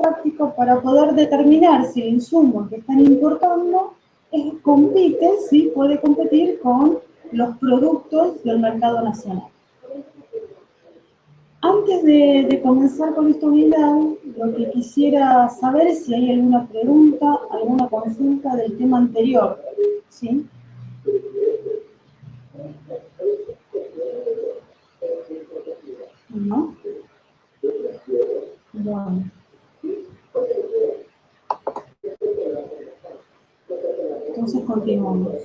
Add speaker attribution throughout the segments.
Speaker 1: práctico para poder determinar si el insumo que están importando compite, ¿sí? Puede competir con los productos del mercado nacional. Antes de comenzar con esta unidad, lo que quisiera saber es si hay alguna pregunta, alguna consulta del tema anterior, ¿sí? ¿No? Bueno. Entonces continuamos.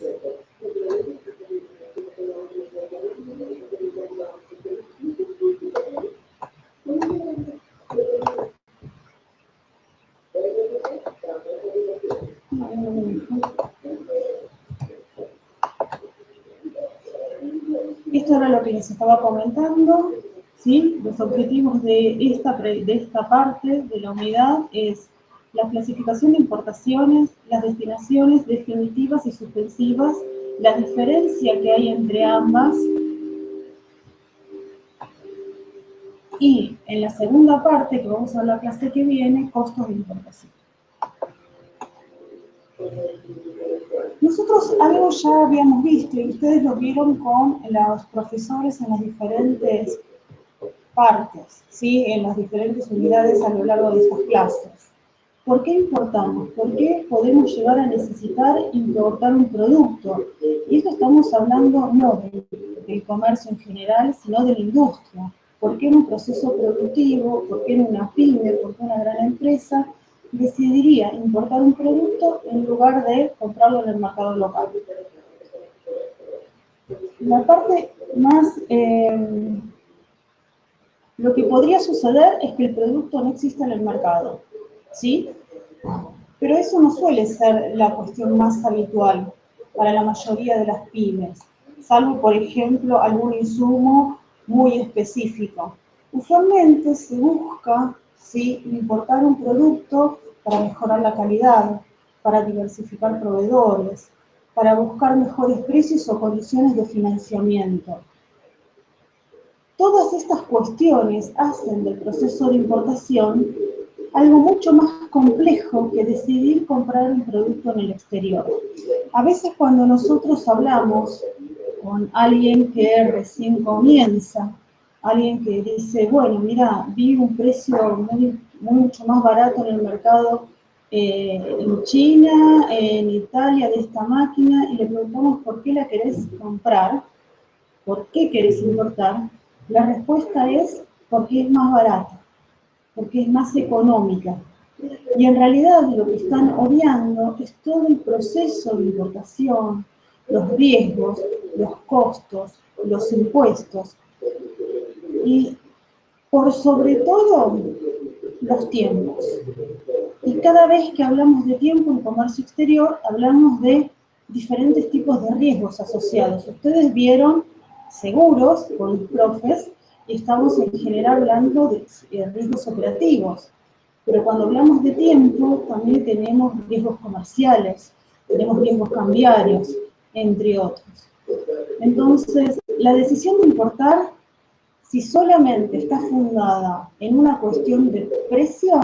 Speaker 1: Esto era lo que les estaba comentando, ¿sí? Los objetivos de esta parte de la unidad es la clasificación de importaciones, las destinaciones definitivas y suspensivas, la diferencia que hay entre ambas, y en la segunda parte, que vamos a ver la clase que viene, costos de importación. Nosotros algo ya habíamos visto, y ustedes lo vieron con los profesores en las diferentes partes, ¿sí? En las diferentes unidades a lo largo de estas clases. ¿Por qué importamos? ¿Por qué podemos llegar a necesitar importar un producto? Y esto estamos hablando no del comercio en general, sino de la industria. ¿Por qué en un proceso productivo, por qué en una pyme, por qué una gran empresa decidiría importar un producto en lugar de comprarlo en el mercado local? La parte más... lo que podría suceder es que el producto no exista en el mercado, ¿sí? Pero eso no suele ser la cuestión más habitual para la mayoría de las pymes, salvo, por ejemplo, algún insumo muy específico. Usualmente se busca, ¿sí?, importar un producto para mejorar la calidad, para diversificar proveedores, para buscar mejores precios o condiciones de financiamiento. Todas estas cuestiones hacen del proceso de importación algo mucho más complejo que decidir comprar un producto en el exterior. A veces cuando nosotros hablamos con alguien que recién comienza, alguien que dice, bueno, mira, vi un precio mucho más barato en el mercado en China, en Italia, de esta máquina, y le preguntamos por qué la querés comprar, por qué querés importar, la respuesta es porque es más barata, porque es más económica. Y en realidad lo que están obviando es todo el proceso de importación, los riesgos, los costos, los impuestos y por sobre todo los tiempos. Y cada vez que hablamos de tiempo en comercio exterior, hablamos de diferentes tipos de riesgos asociados. Ustedes vieron seguros con los profes y estamos en general hablando de riesgos operativos. Pero cuando hablamos de tiempo, también tenemos riesgos comerciales, tenemos riesgos cambiarios, entre otros. Entonces, la decisión de importar, si solamente está fundada en una cuestión de precio,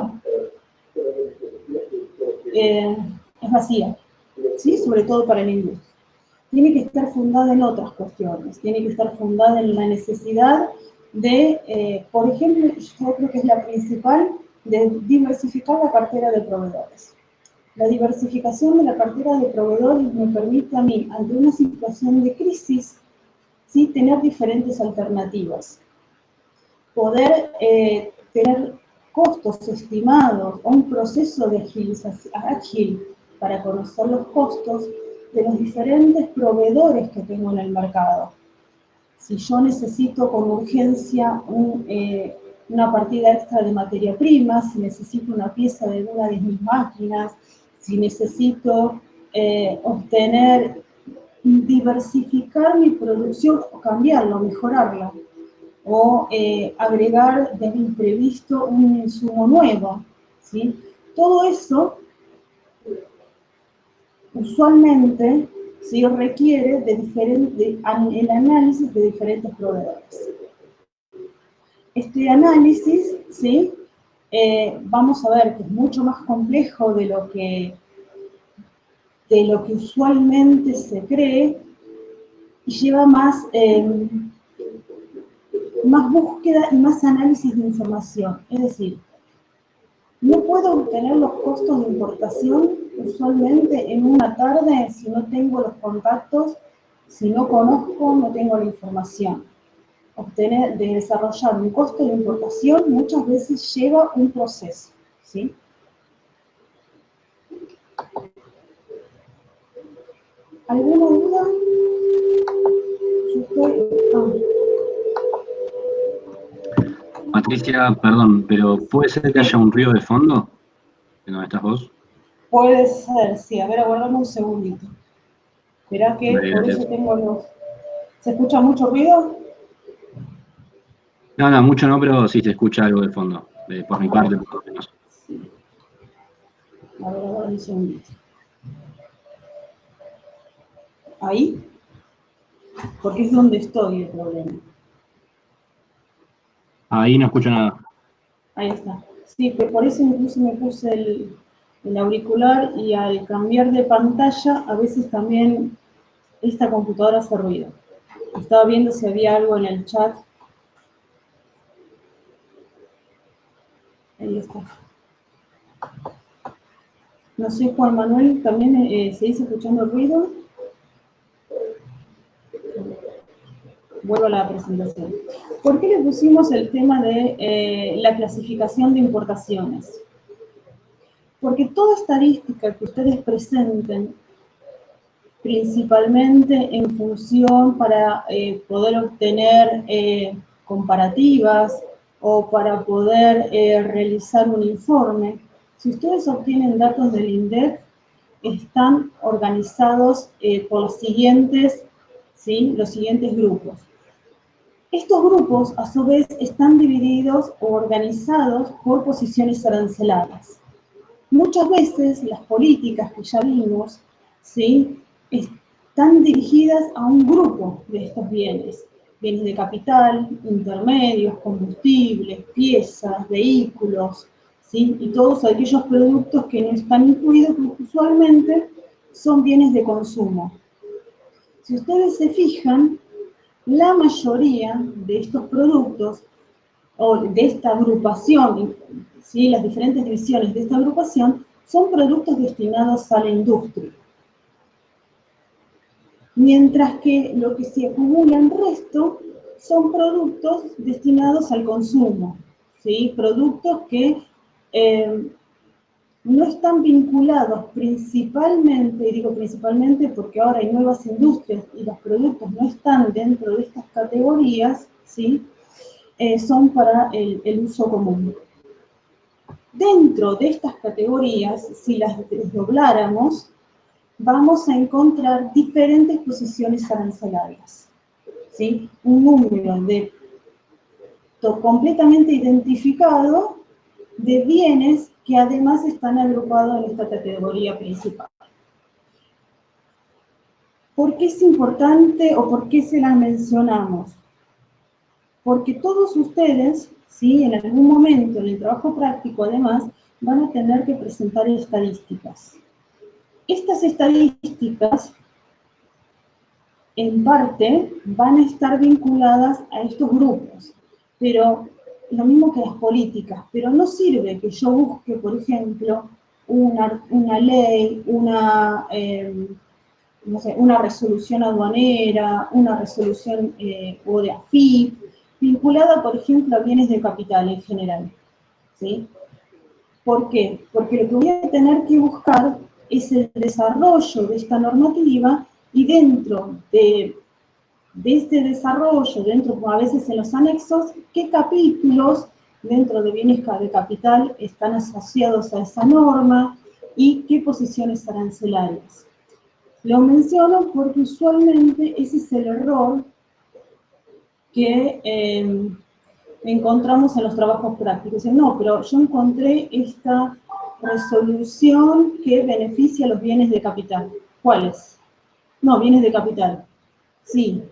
Speaker 1: es vacía, ¿sí? Sobre todo para la industria. Tiene que estar fundada en otras cuestiones, tiene que estar fundada en la necesidad de, por ejemplo, yo creo que es la principal, de diversificar la cartera de proveedores. La diversificación de la cartera de proveedores me permite a mí, ante una situación de crisis, ¿sí?, tener diferentes alternativas. Poder tener costos estimados o un proceso de agilización ágil para conocer los costos de los diferentes proveedores que tengo en el mercado. Si yo necesito con urgencia una partida extra de materia prima, si necesito una pieza de una de mis máquinas, si necesito diversificar mi producción o cambiarla, mejorarla, o agregar de imprevisto un insumo nuevo, ¿sí? Todo eso usualmente se requiere el análisis de diferentes proveedores. Este análisis, ¿sí?, vamos a ver que es mucho más complejo de lo que usualmente se cree y lleva más búsqueda y más análisis de información. Es decir, no puedo obtener los costos de importación usualmente en una tarde si no tengo los contactos, si no conozco, no tengo la información. Desarrollar un costo de importación muchas veces lleva un proceso, ¿sí? ¿Alguna duda?
Speaker 2: Patricia, perdón, pero ¿puede ser que haya un ruido de fondo? ¿En dónde estás vos?
Speaker 1: Puede ser, sí. A ver, aguardame un segundito. Esperá que
Speaker 2: Vale,
Speaker 1: por
Speaker 2: gracias.
Speaker 1: eso tengo los... ¿Se escucha mucho ruido?
Speaker 2: No, mucho no, pero sí se escucha algo de fondo. Por mi parte, por lo menos.
Speaker 1: Sí. A ver, aguardame un segundito. ¿Ahí? Porque es donde estoy el problema.
Speaker 2: Ahí no escucho nada.
Speaker 1: Ahí está. Sí, por eso incluso me puse el auricular y al cambiar de pantalla, a veces también esta computadora hace ruido. Estaba viendo si había algo en el chat. Ahí está. No sé, Juan Manuel, ¿también seguís escuchando ruido? Vuelvo a la presentación. ¿Por qué le pusimos el tema de la clasificación de importaciones? Porque toda estadística que ustedes presenten, principalmente en función para poder obtener comparativas o para poder realizar un informe, si ustedes obtienen datos del INDEC, están organizados por los siguientes grupos. Estos grupos, a su vez, están divididos o organizados por posiciones aranceladas. Muchas veces las políticas que ya vimos, ¿sí?, están dirigidas a un grupo de estos bienes. Bienes de capital, intermedios, combustibles, piezas, vehículos, ¿sí?, y todos aquellos productos que no están incluidos, porque usualmente son bienes de consumo. Si ustedes se fijan, la mayoría de estos productos, o de esta agrupación, ¿sí?, las diferentes divisiones de esta agrupación, son productos destinados a la industria. Mientras que lo que se acumula en resto son productos destinados al consumo, ¿sí?, productos que no están vinculados principalmente, y digo principalmente porque ahora hay nuevas industrias y los productos no están dentro de estas categorías, ¿sí?, son para el uso común. Dentro de estas categorías, si las desdobláramos, vamos a encontrar diferentes posiciones arancelarias, ¿sí? Un número completamente identificado de bienes que además están agrupados en esta categoría principal. ¿Por qué es importante o por qué se las mencionamos? Porque todos ustedes, ¿sí?, en algún momento en el trabajo práctico, además, van a tener que presentar estadísticas. Estas estadísticas, en parte, van a estar vinculadas a estos grupos, pero lo mismo que las políticas, pero no sirve que yo busque, por ejemplo, una ley, no sé, una resolución aduanera, una resolución o de AFIP, vinculada, por ejemplo, a bienes de capital en general, ¿sí? ¿Por qué? Porque lo que voy a tener que buscar es el desarrollo de esta normativa y dentro de este desarrollo, dentro a veces en los anexos, qué capítulos dentro de bienes de capital están asociados a esa norma y qué posiciones arancelarias. Lo menciono porque usualmente ese es el error que encontramos en los trabajos prácticos. No, pero yo encontré esta resolución que beneficia a los bienes de capital. ¿Cuáles? No, bienes de capital. Sí,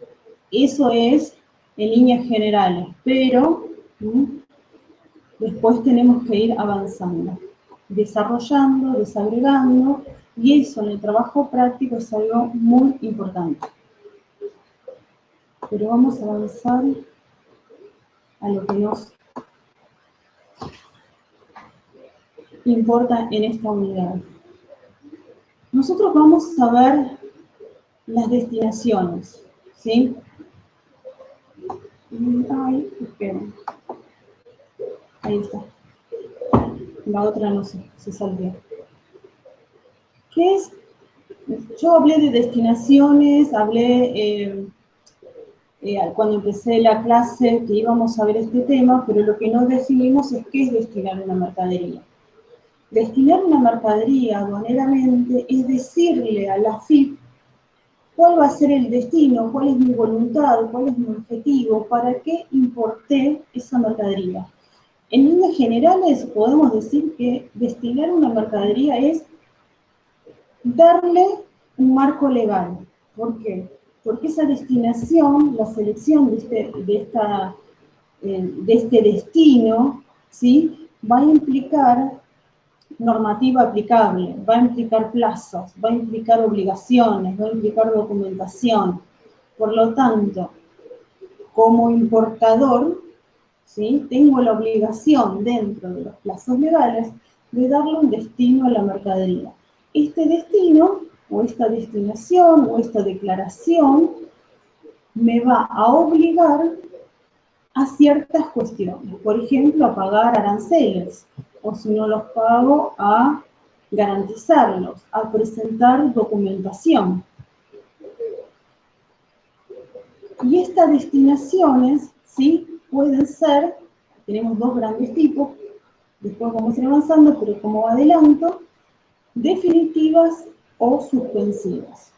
Speaker 1: eso es en líneas generales, pero Después tenemos que ir avanzando, desarrollando, desagregando, y eso en el trabajo práctico es algo muy importante. Pero vamos a avanzar a lo que nos importa en esta unidad. Nosotros vamos a ver las destinaciones, ¿sí? Ay, esperen. Ahí está. La otra no sé, se salió. ¿Qué es? Yo hablé de destinaciones, hablé cuando empecé la clase que íbamos a ver este tema, pero lo que no definimos es qué es destinar una mercadería. Destinar una mercadería aduaneramente es decirle a la AFIP cuál va a ser el destino, cuál es mi voluntad, cuál es mi objetivo, para qué importé esa mercadería. En líneas generales podemos decir que destinar una mercadería es darle un marco legal. ¿Por qué? Porque esa destinación, la selección de este destino, ¿sí?, va a implicar normativa aplicable, va a implicar plazos, va a implicar obligaciones, va a implicar documentación. Por lo tanto, como importador, ¿sí?, tengo la obligación dentro de los plazos legales de darle un destino a la mercadería. Este destino, o esta destinación, o esta declaración, me va a obligar a ciertas cuestiones. Por ejemplo, a pagar aranceles, o si no los pago, a garantizarlos, a presentar documentación. Y estas destinaciones, ¿sí?, pueden ser, tenemos dos grandes tipos, después vamos a ir avanzando, pero como adelanto, definitivas o suspensivas.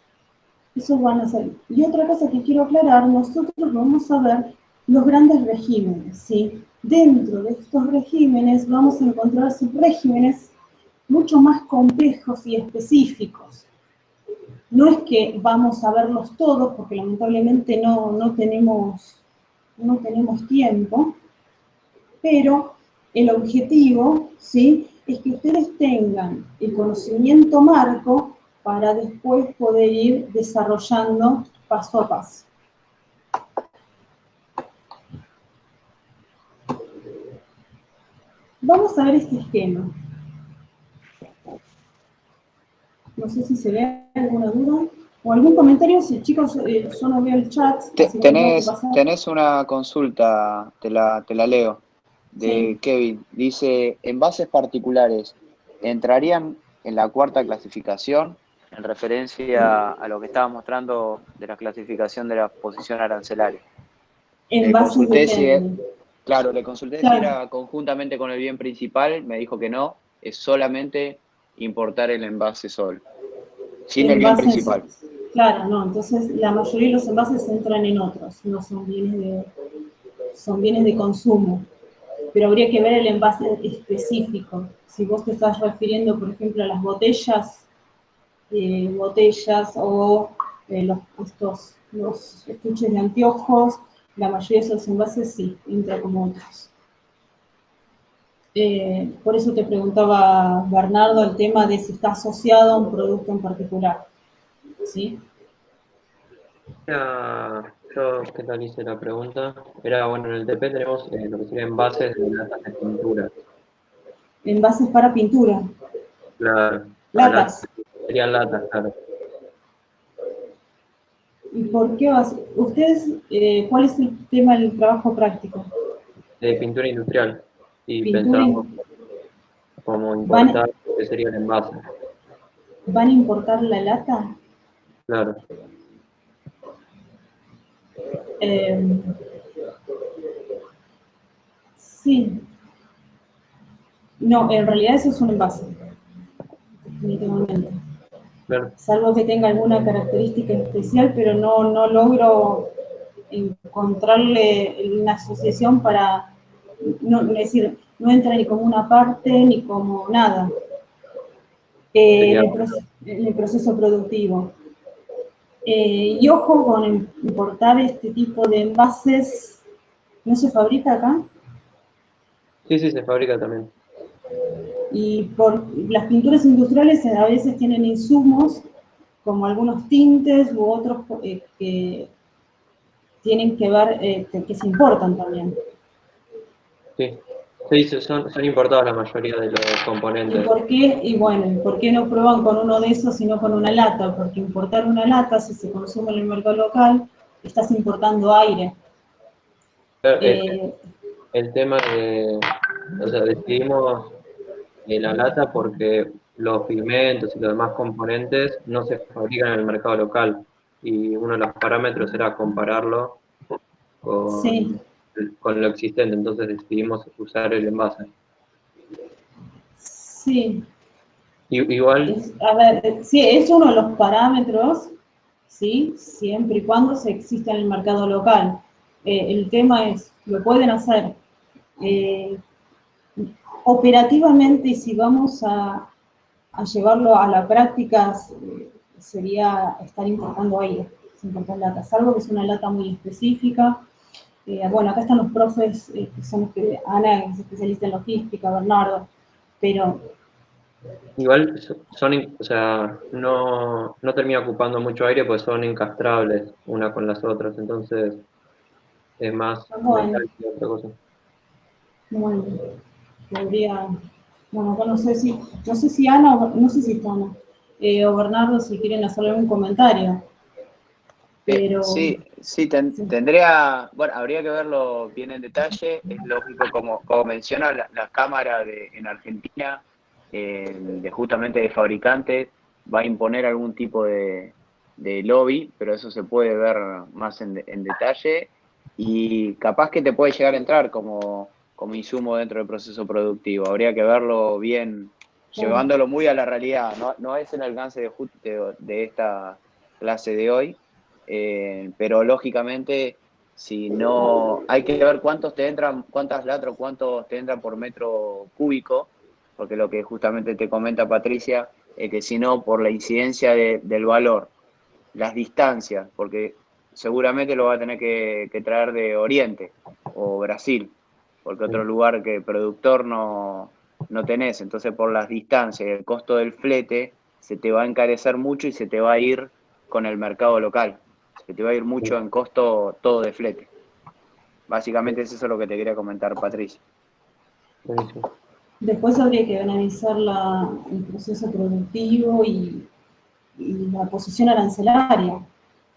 Speaker 1: Eso van a ser. Y otra cosa que quiero aclarar, nosotros vamos a ver los grandes regímenes, ¿sí? Dentro de estos regímenes vamos a encontrar subregímenes mucho más complejos y específicos. No es que vamos a verlos todos, porque lamentablemente no tenemos tiempo, pero el objetivo, ¿sí?, es que ustedes tengan el conocimiento marco para después poder ir desarrollando paso a paso. Vamos a ver este esquema. No sé si se ve alguna duda o algún comentario. Si chicos, yo no veo el chat.
Speaker 3: Tenés una consulta, te la leo, de
Speaker 1: Sí.
Speaker 3: Kevin. Dice, envases particulares, ¿entrarían en la cuarta clasificación? En referencia a lo que estaba mostrando de la clasificación de la posición arancelaria.
Speaker 1: Envases dependen.
Speaker 3: Claro, le consulté si era conjuntamente con el bien principal, me dijo que no, es solamente importar el envase solo, sin el bien principal.
Speaker 1: Claro, no, entonces la mayoría de los envases entran en otros, no son bienes de consumo. Pero habría que ver el envase específico. Si vos te estás refiriendo, por ejemplo, a las botellas o los estuches de anteojos, la mayoría de esos envases sí, entra como otros. Por eso te preguntaba, Bernardo, el tema de si está asociado a un producto en particular. ¿Sí?
Speaker 4: Yo, ¿qué tal hice la pregunta? Era, bueno, en el TP tenemos lo que sería envases de latas de pintura.
Speaker 1: Envases para pintura.
Speaker 4: Claro.
Speaker 1: Latas.
Speaker 4: Serían latas, claro.
Speaker 1: ¿Y por qué ustedes, cuál es el tema del trabajo práctico?
Speaker 4: De pintura industrial. Y
Speaker 1: Pintura
Speaker 4: pensamos cómo importar lo que sería el envase.
Speaker 1: ¿Van a importar la lata?
Speaker 4: Claro.
Speaker 1: Sí. No, en realidad eso es un envase. Definitivamente.
Speaker 4: Claro.
Speaker 1: Salvo que tenga alguna característica especial, pero no logro encontrarle una asociación para, es decir, no entra ni como una parte ni como nada en el proceso productivo. Y ojo con importar este tipo de envases. ¿No se fabrica acá?
Speaker 4: Sí, sí, se fabrica también.
Speaker 1: Y por las pinturas industriales a veces tienen insumos como algunos tintes u otros que tienen que ver, que se importan también.
Speaker 4: Sí, sí, son importados la mayoría de los
Speaker 1: ¿Y
Speaker 4: componentes.
Speaker 1: por qué? Y bueno, ¿por qué no prueban con uno de esos y no con una lata? Porque importar una lata, si se consume en el mercado local, estás importando aire.
Speaker 4: Claro,
Speaker 1: Eh,
Speaker 4: el tema de, o sea, decidimos la lata porque los pigmentos y los demás componentes no se fabrican en el mercado local. Y uno de los parámetros era compararlo
Speaker 1: sí,
Speaker 4: con lo existente, entonces decidimos usar el envase.
Speaker 1: sí.
Speaker 4: Igual,
Speaker 1: A ver, sí, es uno de los parámetros, ¿sí? Siempre y cuando se exista en el mercado local. El tema es, lo pueden hacer eh, operativamente, y si vamos a llevarlo a la práctica, sería estar importando aire, sin importar latas, salvo que es una lata muy específica. Bueno, acá están los profes, que son Ana, que es especialista en logística, Bernardo, pero
Speaker 4: igual o sea, no termina ocupando mucho aire porque son encastrables una con las otras, entonces es más
Speaker 1: bueno,
Speaker 4: metal que otra cosa.
Speaker 1: bueno, podría, bueno, acá no sé si Ana, no sé si está Ana, o Bernardo, si quieren hacerle algún comentario, pero
Speaker 3: Sí, sí,
Speaker 1: sí,
Speaker 3: tendría, bueno, habría que verlo bien en detalle. Es lógico, como menciona la cámara en Argentina, de justamente de fabricantes, va a imponer algún tipo de lobby, pero eso se puede ver más en detalle y capaz que te puede llegar a entrar como insumo dentro del proceso productivo. Habría que verlo bien,
Speaker 1: claro,
Speaker 3: llevándolo muy a la realidad. No es el alcance de esta clase de hoy, pero lógicamente, si no, hay que ver cuántos te entran, cuántas latras, cuántos te entran por metro cúbico, porque lo que justamente te comenta Patricia, es que si no, por la incidencia del valor, las distancias, porque seguramente lo va a tener que traer de Oriente o Brasil, porque otro lugar que productor no tenés, entonces por las distancias y el costo del flete, se te va a encarecer mucho y se te va a ir con el mercado local. Se te va a ir mucho en costo todo de flete. Básicamente es eso lo que te quería comentar, Patricia.
Speaker 4: Buenísimo.
Speaker 1: después habría que analizar el proceso productivo y la posición arancelaria,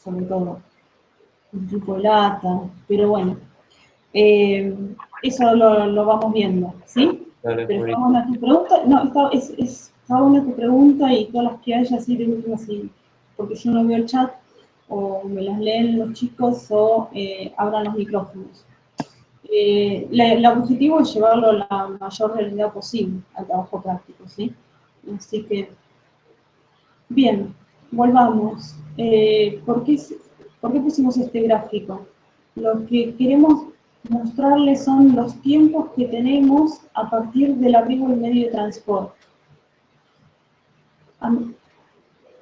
Speaker 1: sobre todo, el tipo de lata, pero bueno, eh, eso lo vamos viendo, ¿sí?
Speaker 4: Dale,
Speaker 1: Pero está
Speaker 4: buenísimo.
Speaker 1: buena tu pregunta, no, está buena tu pregunta y todas las que haya así de última, sí, porque yo no veo el chat, o me las leen los chicos o abran los micrófonos. El objetivo es llevarlo a la mayor realidad posible al trabajo práctico, ¿sí? Así que, bien, volvamos. ¿Por qué pusimos este gráfico? Lo que queremos mostrarles son los tiempos que tenemos a partir del arribo del medio de transporte.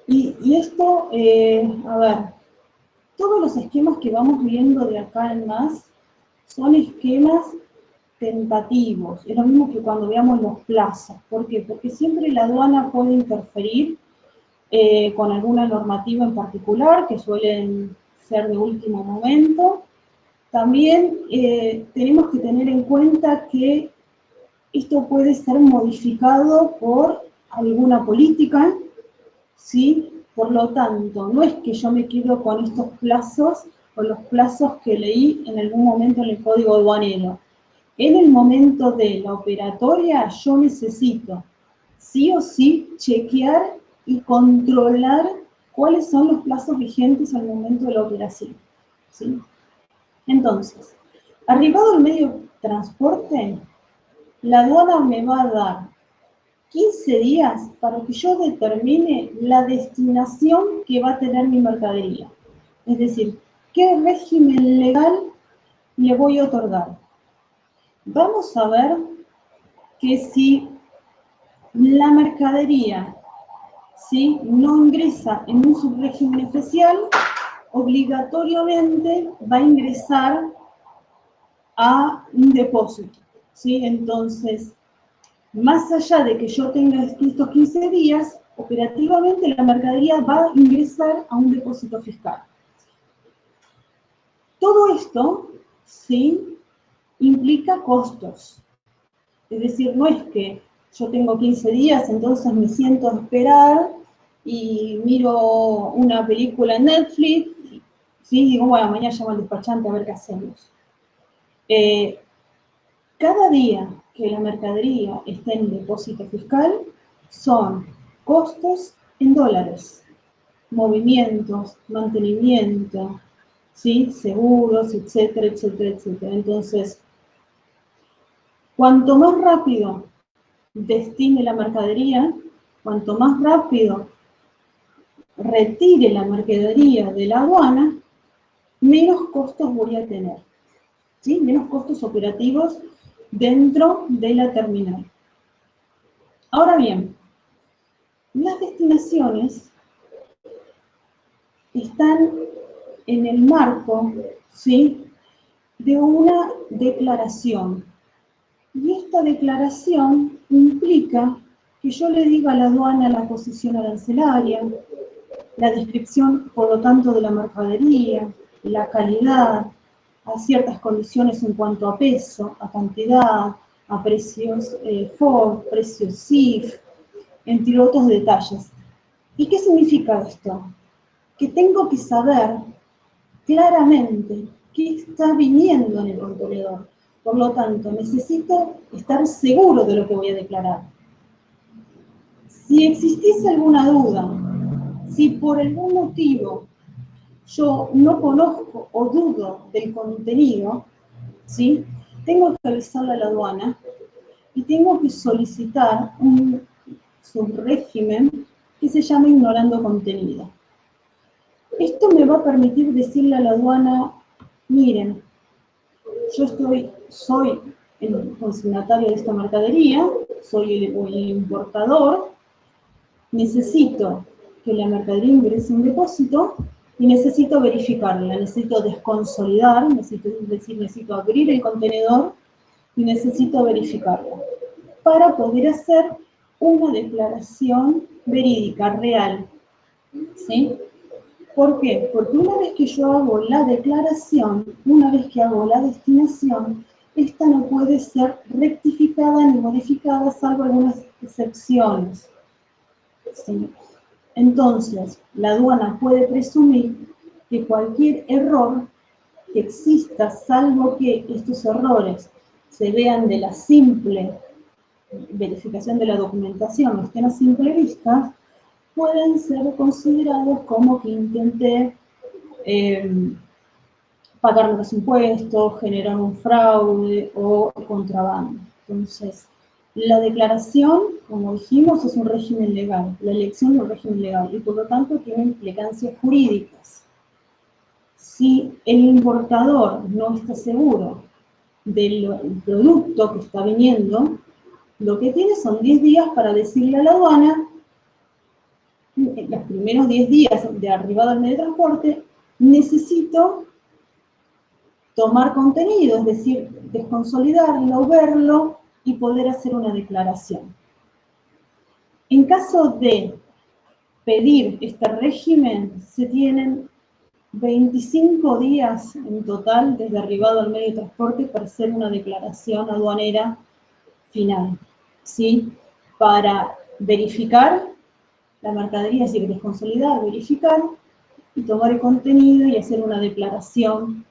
Speaker 1: Y esto, a ver, todos los esquemas que vamos viendo de acá en más son esquemas tentativos. Es lo mismo que cuando veamos los plazos. ¿Por qué? Porque siempre la aduana puede interferir con alguna normativa en particular, que suelen ser de último momento. También tenemos que tener en cuenta que esto puede ser modificado por alguna política, ¿sí? Por lo tanto, no es que yo me quedo con estos plazos o los plazos que leí en algún momento en el código aduanero. En el momento de la operatoria, yo necesito sí o sí chequear y controlar cuáles son los plazos vigentes al momento de la operación, ¿sí? Entonces, arribado el medio de transporte, la aduana me va a dar 15 días para que yo determine la destinación que va a tener mi mercadería. Es decir, qué régimen legal le voy a otorgar. Vamos a ver que si la mercadería, ¿sí?, no ingresa en un subrégimen especial, obligatoriamente va a ingresar a un depósito, ¿sí? Entonces, más allá de que yo tenga estos 15 días, operativamente la mercadería va a ingresar a un depósito fiscal. Todo esto, ¿sí?, implica costos. Es decir, no es que yo tengo 15 días, entonces me siento a esperar y miro una película en Netflix, ¿sí? Digo, bueno, mañana llamo al despachante a ver qué hacemos. Cada día que la mercadería esté en depósito fiscal son costos en dólares, movimientos, mantenimiento, ¿sí?, seguros, etcétera, etcétera, etcétera. Entonces, cuanto más rápido destine la mercadería, cuanto más rápido retire la mercadería de la aduana, menos costos voy a tener, ¿sí? Menos costos operativos dentro de la terminal. Ahora bien, las destinaciones están en el marco, ¿sí?, de una declaración. Y esta declaración implica que yo le diga a la aduana la posición arancelaria, la descripción, por lo tanto, de la mercadería, la calidad, a ciertas condiciones en cuanto a peso, a cantidad, a precios FOB, precios CIF, entre otros detalles. ¿Y qué significa esto? Que tengo que saber claramente qué está viniendo en el contenedor. Por lo tanto, necesito estar seguro de lo que voy a declarar. Si existiese alguna duda, si por algún motivo yo no conozco o dudo del contenido, ¿sí?, tengo que avisarle a la aduana y tengo que solicitar un subrégimen que se llama ignorando contenido. Esto me va a permitir decirle a la aduana, miren, yo soy el consignatario de esta mercadería, soy el importador, necesito que la mercadería ingrese en depósito y necesito verificarla, necesito desconsolidar, necesito abrir el contenedor y necesito verificarla para poder hacer una declaración verídica, real, ¿sí? ¿Por qué? Porque una vez que yo hago la declaración, una vez que hago la destinación, esta no puede ser rectificada ni modificada, salvo algunas excepciones, ¿sí? Entonces, la aduana puede presumir que cualquier error que exista, salvo que estos errores se vean de la simple verificación de la documentación, o estén a simple vista, pueden ser considerados como que intenté pagar los impuestos, generar un fraude o contrabando. Entonces, la declaración, como dijimos, es un régimen legal, la elección es un régimen legal y por lo tanto tiene implicancias jurídicas. Si el importador no está seguro del producto que está viniendo, lo que tiene son 10 días para decirle a la aduana, en los primeros 10 días de arribada al medio de transporte, necesito tomar contenido, es decir, desconsolidarlo, verlo y poder hacer una declaración. En caso de pedir este régimen, se tienen 25 días en total desde arribado al medio de transporte para hacer una declaración aduanera final, ¿sí? Para verificar la mercadería, es decir, desconsolidar, verificar y tomar el contenido y hacer una declaración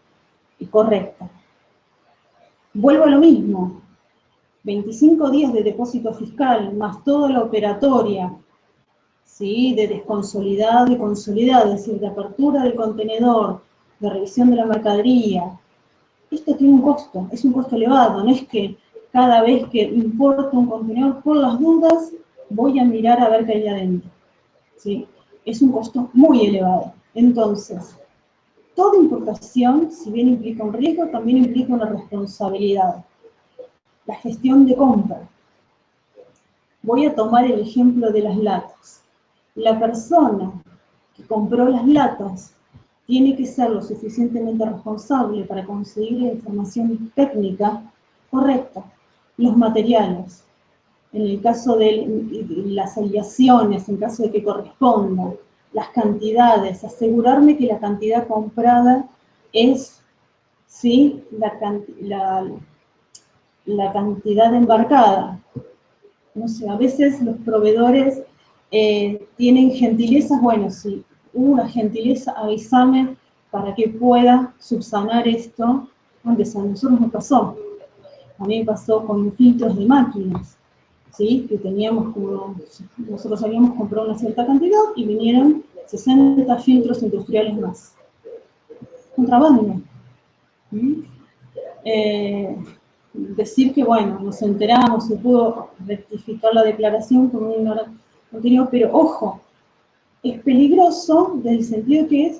Speaker 1: correcta. Vuelvo a lo mismo, 25 días de depósito fiscal más toda la operatoria, ¿sí?, de desconsolidado y consolidado, es decir, de apertura del contenedor, de revisión de la mercadería. Esto tiene un costo, es un costo elevado, no es que cada vez que importo un contenedor, por las dudas, voy a mirar a ver qué hay adentro, ¿sí? Es un costo muy elevado. Entonces, toda importación, si bien implica un riesgo, también implica una responsabilidad. La gestión de compra. Voy a tomar el ejemplo de las latas. La persona que compró las latas tiene que ser lo suficientemente responsable para conseguir la información técnica correcta. los materiales, en el caso de las aleaciones, en caso de que corresponda, las cantidades, asegurarme que la cantidad comprada es, ¿sí?, la cantidad embarcada. No sé, a veces los proveedores tienen gentilezas, bueno, si hubo una gentileza, avísame para que pueda subsanar esto, antes a nosotros nos pasó. A mí me pasó con filtros de máquinas, ¿sí? Que teníamos como, nosotros habíamos comprado una cierta cantidad y vinieron 60 filtros industriales más. Contrabando. Decir que, bueno, nos enteramos, se pudo rectificar la declaración con un contenido, pero ojo, es peligroso desde el sentido que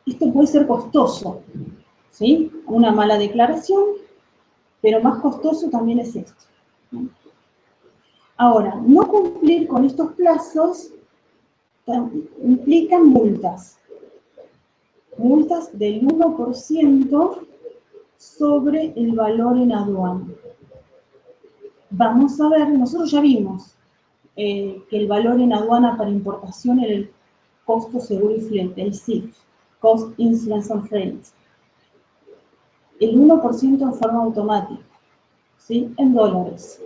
Speaker 1: esto puede ser costoso, ¿sí? Una mala declaración, pero más costoso también es esto. Ahora, no cumplir con estos plazos implican multas. Multas del 1% sobre el valor en aduana. Vamos a ver, nosotros ya vimos que el valor en aduana para importación era el costo seguro y flete, el CIF, Cost Incidence and Freight. El 1% en forma automática, ¿sí?, en dólares.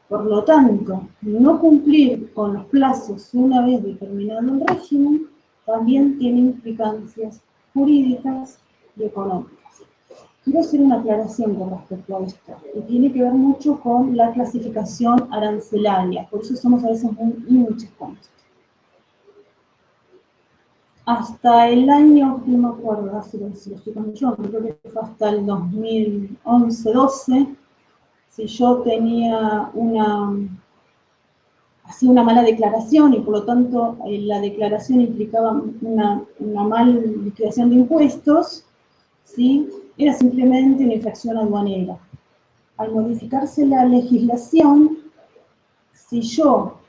Speaker 1: Por lo tanto, no cumplir con los plazos una vez determinado el régimen también tiene implicancias jurídicas y económicas. Quiero hacer una aclaración con respecto a esto, y tiene que ver mucho con la clasificación arancelaria, por eso somos a veces muy hinchas con esto. Hasta el año, no me acuerdo, si lo estoy contando yo, creo que fue hasta el 2011-12, si yo tenía una mala declaración y por lo tanto la declaración implicaba una mala liquidación de impuestos, ¿sí?, era simplemente una infracción aduanera. Al modificarse la legislación, si yo,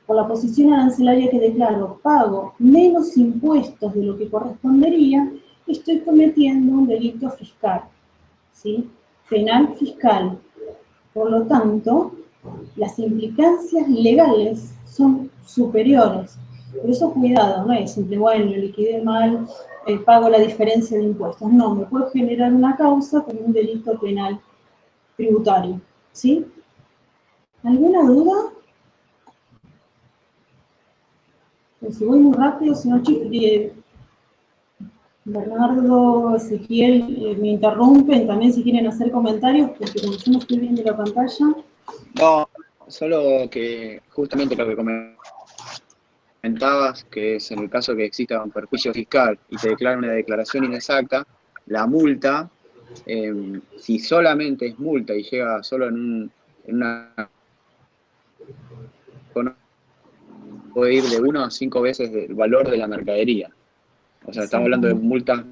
Speaker 1: por la posición arancelaria que declaro, pago menos impuestos de lo que correspondería, estoy cometiendo un delito fiscal, ¿sí?, penal fiscal. Por lo tanto, las implicancias legales son superiores. Por eso cuidado, no es simple, bueno, liquidé mal, pago la diferencia de impuestos. No, me puede generar una causa con un delito penal tributario, ¿sí? ¿Alguna duda? Pues si voy muy rápido, si no, Bernardo, Ezequiel, me interrumpen también si quieren hacer comentarios, porque como yo no estoy viendo la pantalla.
Speaker 3: No, solo que justamente lo que comentabas, que es en el caso que exista un perjuicio fiscal y te declara una declaración inexacta, la multa, si solamente es multa y llega solo en una... puede ir de 1 a 5 veces el valor de la mercadería. O sea, estamos hablando de multas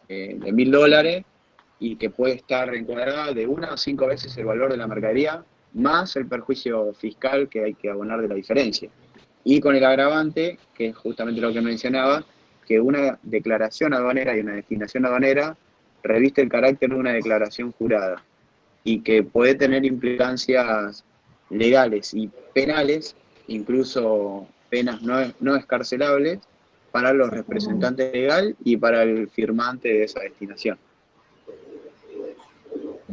Speaker 3: de $1000 y que puede estar encuadrada de 1 a 5 veces el valor de la mercadería, más el perjuicio fiscal que hay que abonar de la diferencia. Y con el agravante, que es justamente lo que mencionaba, que una declaración aduanera y una destinación aduanera reviste el carácter de una declaración jurada y que puede tener implicancias legales y penales, incluso penas no escarcelables, para los representantes legales y para el firmante de esa destinación.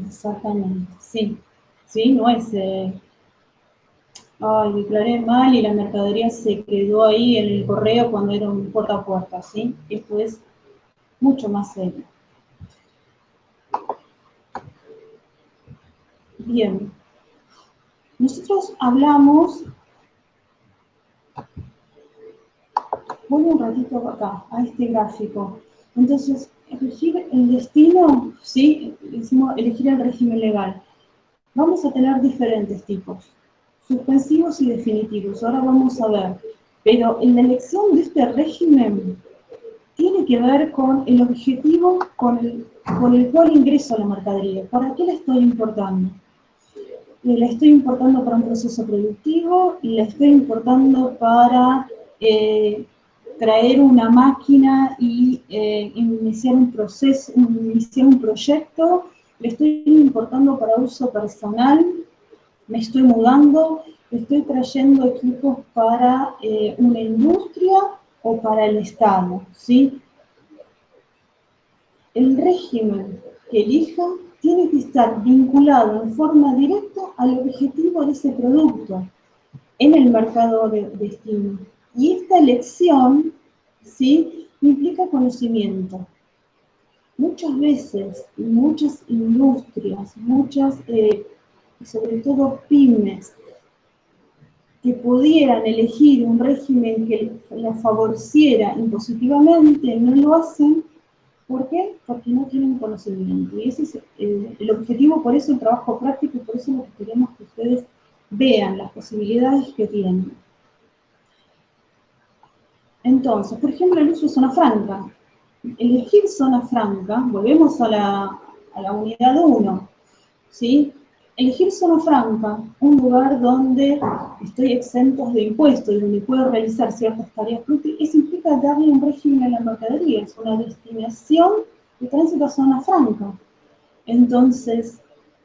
Speaker 1: Exactamente, sí. Sí, no es, ay, declaré mal y la mercadería se quedó ahí en el correo cuando era un puerta a puerta, ¿sí? Esto es mucho más serio. Bien. Nosotros hablamos, voy un ratito acá, a este gráfico. Entonces, elegir el destino, ¿sí? Decimos elegir el régimen legal. Vamos a tener diferentes tipos, suspensivos y definitivos. Ahora vamos a ver. Pero en la elección de este régimen tiene que ver con el objetivo con el cual ingreso a la mercadería. ¿Para qué la estoy importando? La estoy importando para un proceso productivo y la estoy importando para traer una máquina y iniciar un proceso, iniciar un proyecto, le estoy importando para uso personal, me estoy mudando, estoy trayendo equipos para una industria o para el Estado, ¿sí? El régimen que elija tiene que estar vinculado en forma directa al objetivo de ese producto en el mercado de destino. Y esta elección, ¿sí?, implica conocimiento. Muchas veces, muchas industrias, sobre todo pymes, que pudieran elegir un régimen que las favoreciera impositivamente, no lo hacen. ¿Por qué? Porque no tienen conocimiento. Y ese es el objetivo, por eso el trabajo práctico, y por eso lo que queremos que ustedes vean las posibilidades que tienen. Entonces, por ejemplo, el uso de zona franca. Elegir zona franca, volvemos a la unidad 1, ¿sí? Elegir zona franca, un lugar donde estoy exentos de impuestos y donde puedo realizar ciertas tareas útiles, eso implica darle un régimen a la mercadería, es una destinación de tránsito a zona franca. Entonces,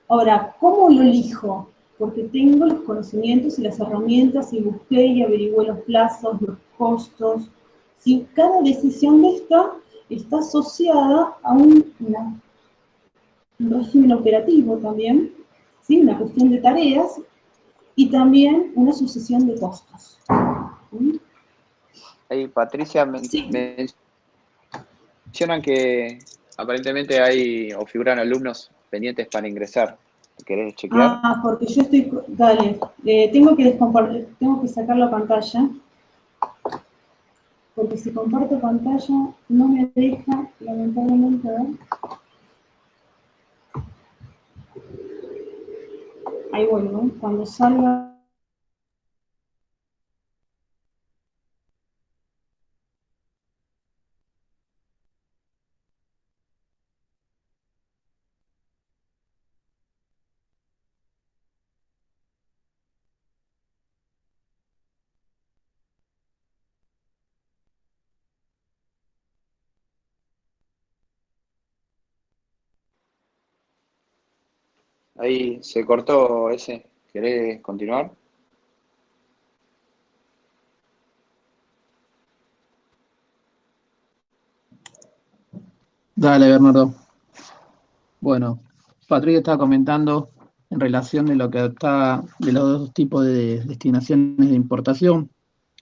Speaker 1: ahora, ¿cómo lo elijo? Porque tengo los conocimientos y las herramientas y busqué y averigué los plazos, los costos. ¿Sí? Cada decisión de esta está asociada a un régimen operativo también, ¿sí? Una cuestión de tareas y también una sucesión de costos. ¿Sí?
Speaker 3: Ahí, Patricia, mencionan que aparentemente hay o figuran alumnos pendientes para ingresar. ¿Querés chequear?
Speaker 1: Ah, porque yo estoy... Dale, tengo que sacar la pantalla. Porque si comparto pantalla no me deja, lamentablemente, ver. Ahí vuelvo, cuando salga.
Speaker 3: Ahí se cortó ese. ¿Querés continuar?
Speaker 5: Dale, Bernardo. Bueno, Patricia estaba comentando en relación de lo que está de los dos tipos de destinaciones de importación,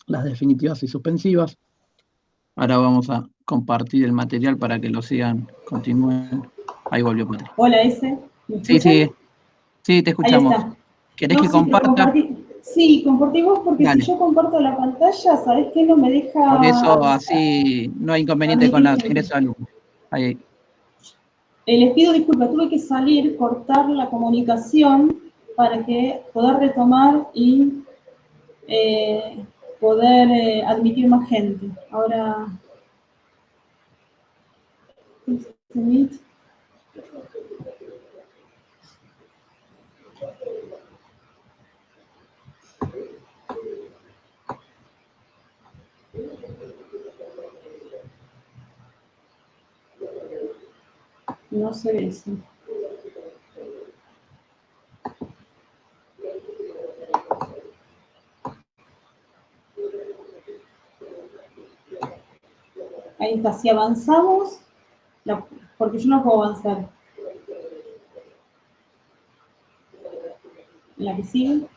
Speaker 5: las definitivas y suspensivas. Ahora vamos a compartir el material para que lo sigan, continúen. Ahí volvió Patricia.
Speaker 1: Hola, ese. ¿Me escuchan?
Speaker 5: Sí, te escuchamos.
Speaker 1: Ahí está.
Speaker 5: ¿Querés
Speaker 1: No,
Speaker 5: que
Speaker 1: sí, pero
Speaker 5: comparta?
Speaker 1: compartí vos porque
Speaker 5: Dale.
Speaker 1: si yo comparto la pantalla, ¿sabés qué? No me deja...
Speaker 5: Por eso así no hay inconveniente con los ingresos de alumnos. Ahí.
Speaker 1: Les pido disculpas, tuve que salir, cortar la comunicación para que poder retomar y poder admitir más gente. Ahora, no se ve eso. Ahí está, si avanzamos, porque yo no puedo avanzar. La que sigue.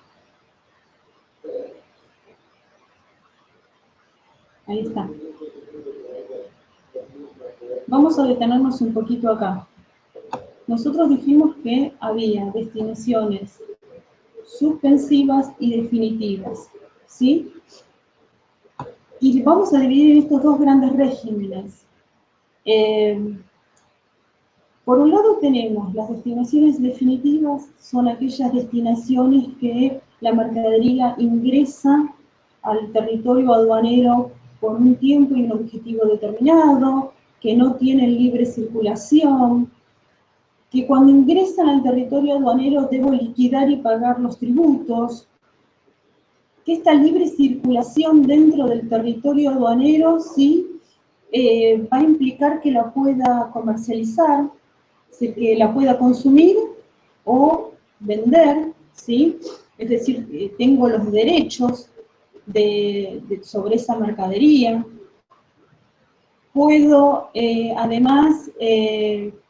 Speaker 1: Ahí está. Vamos a detenernos un poquito acá. Nosotros dijimos que había destinaciones suspensivas y definitivas, ¿sí? Y vamos a dividir estos dos grandes regímenes. Por un lado tenemos las destinaciones definitivas, son aquellas destinaciones que la mercadería ingresa al territorio aduanero por un tiempo y un objetivo determinado, que no tienen libre circulación, que cuando ingresan al territorio aduanero debo liquidar y pagar los tributos, que esta libre circulación dentro del territorio aduanero, ¿sí? Va a implicar que la pueda comercializar, ¿sí? Que la pueda consumir o vender, ¿sí? Es decir, tengo los derechos sobre esa mercadería. Puedo, además,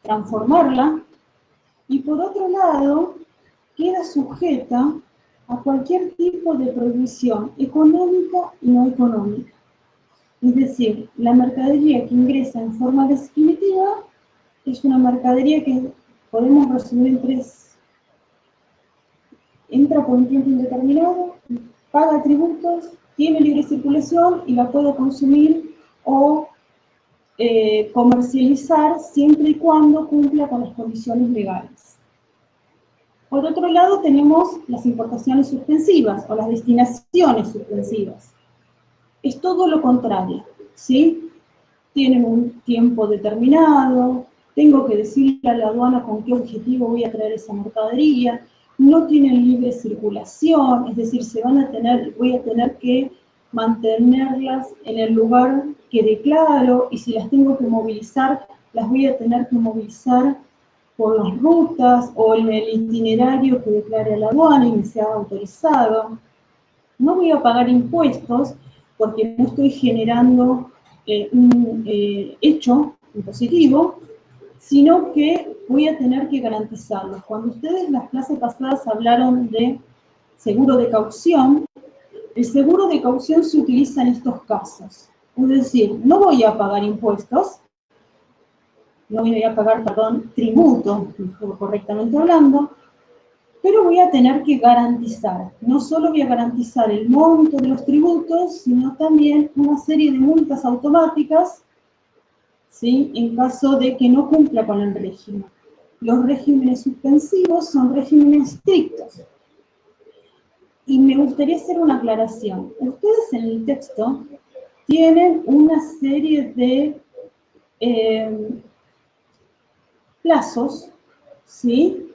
Speaker 1: transformarla, y por otro lado, queda sujeta a cualquier tipo de prohibición económica y no económica. Es decir, la mercadería que ingresa en forma definitiva es una mercadería que podemos resumir en tres. Entra por un tiempo indeterminado, paga tributos, tiene libre circulación y la puedo consumir o comercializar siempre y cuando cumpla con las condiciones legales. Por otro lado, tenemos las importaciones suspensivas o las destinaciones suspensivas. Es todo lo contrario, ¿sí? Tienen un tiempo determinado, tengo que decirle a la aduana con qué objetivo voy a traer esa mercadería, no tienen libre circulación, es decir, voy a tener que mantenerlas en el lugar que declaro, y si las tengo que movilizar, las voy a tener que movilizar por las rutas o en el itinerario que declare a la aduana y me sea autorizado. No voy a pagar impuestos porque no estoy generando un hecho impositivo, sino que voy a tener que garantizarlos. Cuando ustedes en las clases pasadas hablaron de seguro de caución, el seguro de caución se utiliza en estos casos. Es decir, no voy a pagar impuestos, no voy a pagar, perdón, tributo, correctamente hablando, pero voy a tener que garantizar. No solo voy a garantizar el monto de los tributos, sino también una serie de multas automáticas, ¿sí? En caso de que no cumpla con el régimen. Los regímenes suspensivos son regímenes estrictos. Y me gustaría hacer una aclaración. Ustedes en el texto tienen una serie de plazos, ¿sí?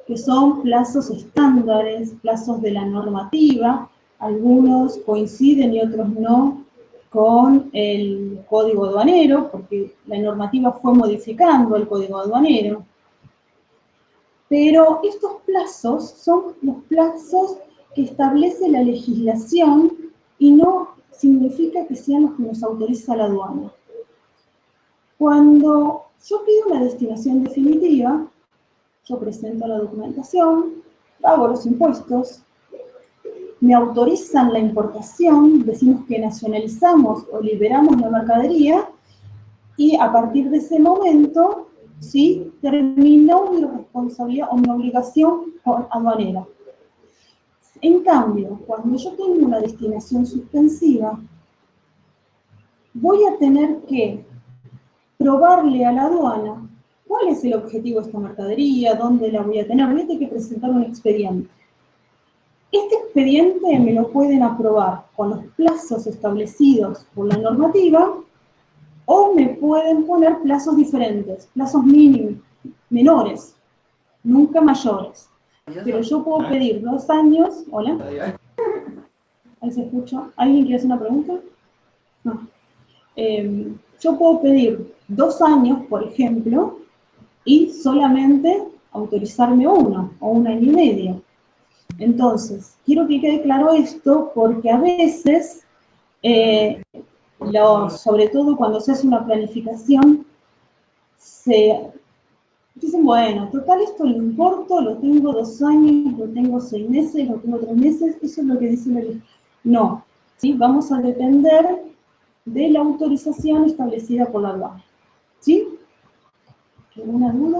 Speaker 1: Que son plazos estándares, plazos de la normativa, algunos coinciden y otros no con el Código Aduanero, porque la normativa fue modificando el Código Aduanero. Pero estos plazos son los plazos que establece la legislación y no significa que sean los que nos autoriza la aduana. Cuando yo pido una destinación definitiva, yo presento la documentación, pago los impuestos, me autorizan la importación, decimos que nacionalizamos o liberamos la mercadería, y a partir de ese momento, ¿sí?, terminó mi responsabilidad o mi obligación aduanera. En cambio, cuando yo tengo una destinación suspensiva, voy a tener que probarle a la aduana cuál es el objetivo de esta mercadería, dónde la voy a tener. Voy a tener que presentar un expediente. Este expediente me lo pueden aprobar con los plazos establecidos por la normativa, o me pueden poner plazos diferentes, plazos mínimos, menores, nunca mayores. Pero yo puedo pedir 2 años. ¿Hola? Ahí se escucha. ¿Alguien quiere hacer una pregunta? No. Yo puedo pedir 2 años, por ejemplo, y solamente autorizarme 1 o 1 año y medio. Entonces, quiero que quede claro esto porque a veces, sobre todo cuando se hace una planificación, dicen, bueno, total esto lo importo, lo tengo 2 años, lo tengo 6 meses, lo tengo 3 meses, eso es lo que dice la ley. No, ¿sí? Vamos a depender de la autorización establecida por la aduana. ¿Sí? ¿Alguna duda?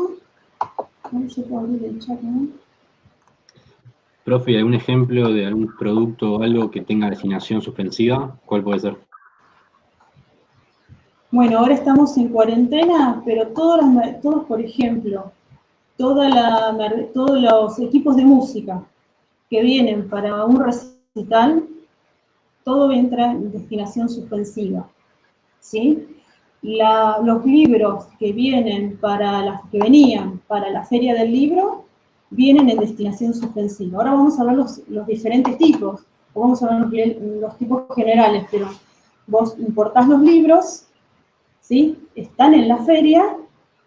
Speaker 1: No, yo puedo abrir el chat, ¿no?
Speaker 2: Profe, ¿algún ejemplo de algún producto o algo que tenga designación suspensiva? ¿Cuál puede ser?
Speaker 1: Bueno, ahora estamos en cuarentena, pero todos, por ejemplo, todos los equipos de música que vienen para un recital, todo entra en destinación suspensiva, ¿sí? Los libros que venían para la Feria del Libro, vienen en destinación suspensiva. Ahora vamos a ver los diferentes tipos. vamos a ver los tipos generales, pero vos importás los libros, ¿sí? Están en la feria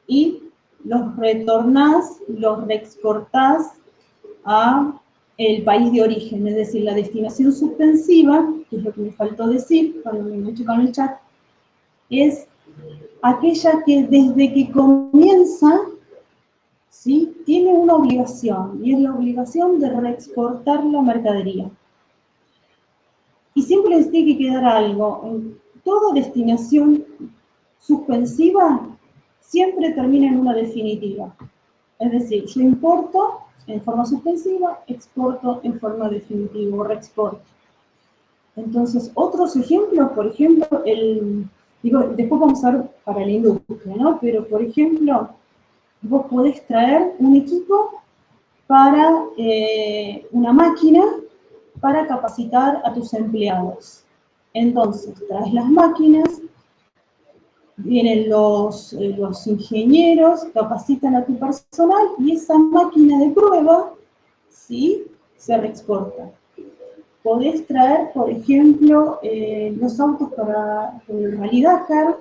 Speaker 1: y los retornás, los reexportás a el país de origen, es decir, la destinación suspensiva, que es lo que me faltó decir cuando me eché con el chat, es aquella que desde que comienza, ¿sí?, tiene una obligación, y es la obligación de reexportar la mercadería. Y siempre les tiene que quedar algo, en toda destinación suspensiva siempre termina en una definitiva. Es decir, yo importo en forma suspensiva, exporto en forma definitiva o reexporto. Entonces, otros ejemplos, por ejemplo, después vamos a ver para la industria, ¿no? Pero, por ejemplo, vos podés traer un equipo para una máquina para capacitar a tus empleados. Entonces, traes las máquinas, vienen los ingenieros, capacitan a tu personal y esa máquina de prueba, ¿sí?, se reexporta. Podés traer, por ejemplo, los autos para el Rally Dakar,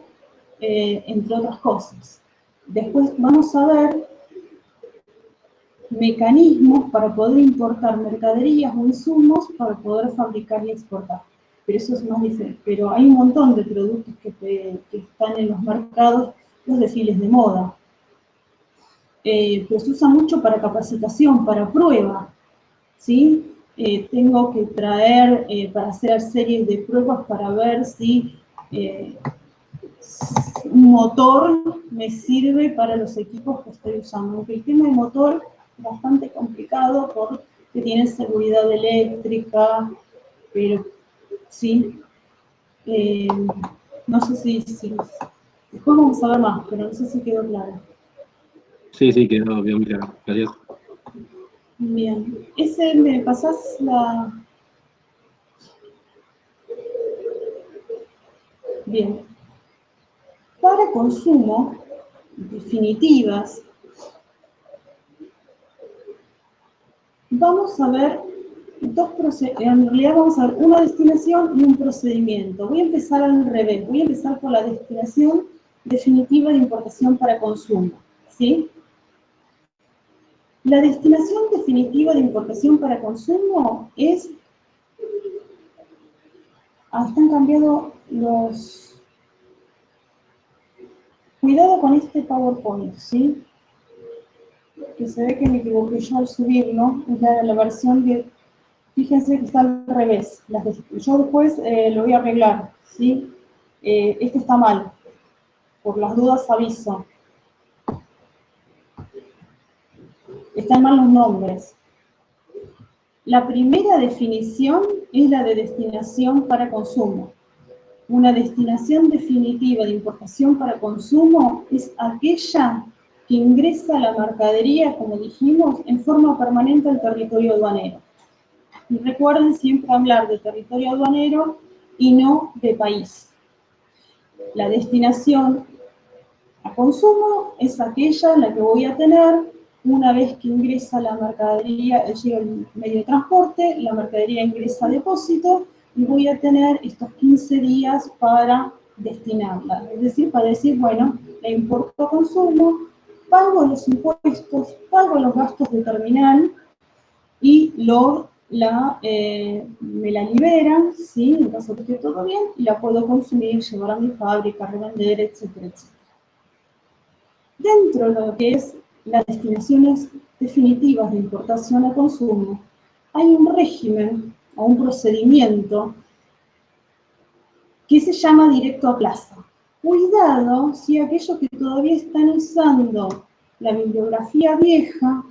Speaker 1: entre otras cosas. Después vamos a ver mecanismos para poder importar mercaderías o insumos para poder fabricar y exportar. Pero eso es más diferente. Pero hay un montón de productos que están en los mercados, los desfiles de moda. Pero se usa mucho para capacitación, para prueba, ¿sí? Tengo que traer para hacer series de pruebas para ver si un motor me sirve para los equipos que estoy usando. Aunque el tema de motor es bastante complicado porque tiene seguridad eléctrica, pero sí. No sé si después vamos a ver más, pero no sé si quedó claro.
Speaker 2: Sí, quedó bien claro. Gracias.
Speaker 1: Bien. ¿Me pasás la...? Bien. Para consumo, definitivas, vamos a ver en realidad vamos a ver una destinación y un procedimiento. Voy a empezar al revés, voy a empezar por la destinación definitiva de importación para consumo, ¿sí? La destinación definitiva de importación para consumo es... están cambiando los... Cuidado con este PowerPoint, ¿sí? Que se ve que me equivoqué yo al subirlo, es la versión de... Fíjense que está al revés. Yo después lo voy a arreglar, ¿sí? Este está mal. Por las dudas aviso. Están mal los nombres. La primera definición es la de destinación para consumo. Una destinación definitiva de importación para consumo es aquella que ingresa la mercadería, como dijimos, en forma permanente al territorio aduanero. Y recuerden siempre hablar de territorio aduanero y no de país. La destinación a consumo es aquella en la que voy a tener una vez que ingresa la mercadería, llega el medio de transporte, la mercadería ingresa a depósito y voy a tener estos 15 días para destinarla. Es decir, para decir, bueno, la importo a consumo, pago los impuestos, pago los gastos de terminal y me la liberan, ¿sí?, en caso de que esté todo bien, y la puedo consumir, llevar a mi fábrica, revender, etcétera, etcétera. Dentro de lo que es las destinaciones definitivas de importación a consumo, hay un régimen o un procedimiento que se llama directo a plaza. Cuidado si aquellos que todavía están usando la bibliografía vieja,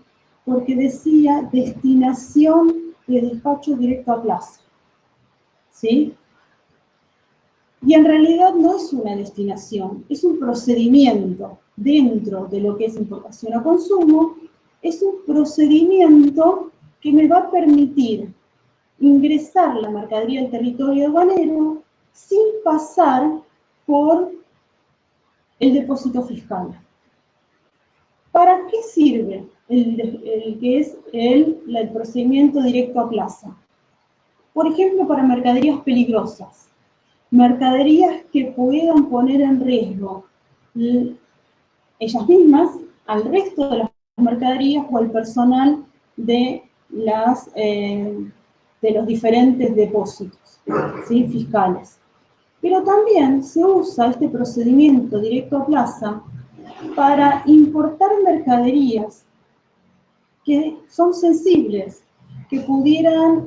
Speaker 1: porque decía destinación de despacho directo a plaza, ¿sí? Y en realidad no es una destinación, es un procedimiento dentro de lo que es importación a consumo, es un procedimiento que me va a permitir ingresar la mercadería al territorio aduanero sin pasar por el depósito fiscal. ¿Para qué sirve el que es el procedimiento directo a plaza? Por ejemplo, para mercaderías peligrosas, mercaderías que puedan poner en riesgo ellas mismas, al resto de las mercaderías o al personal de los diferentes depósitos, ¿sí?, fiscales. Pero también se usa este procedimiento directo a plaza para importar mercaderías que son sensibles, que pudieran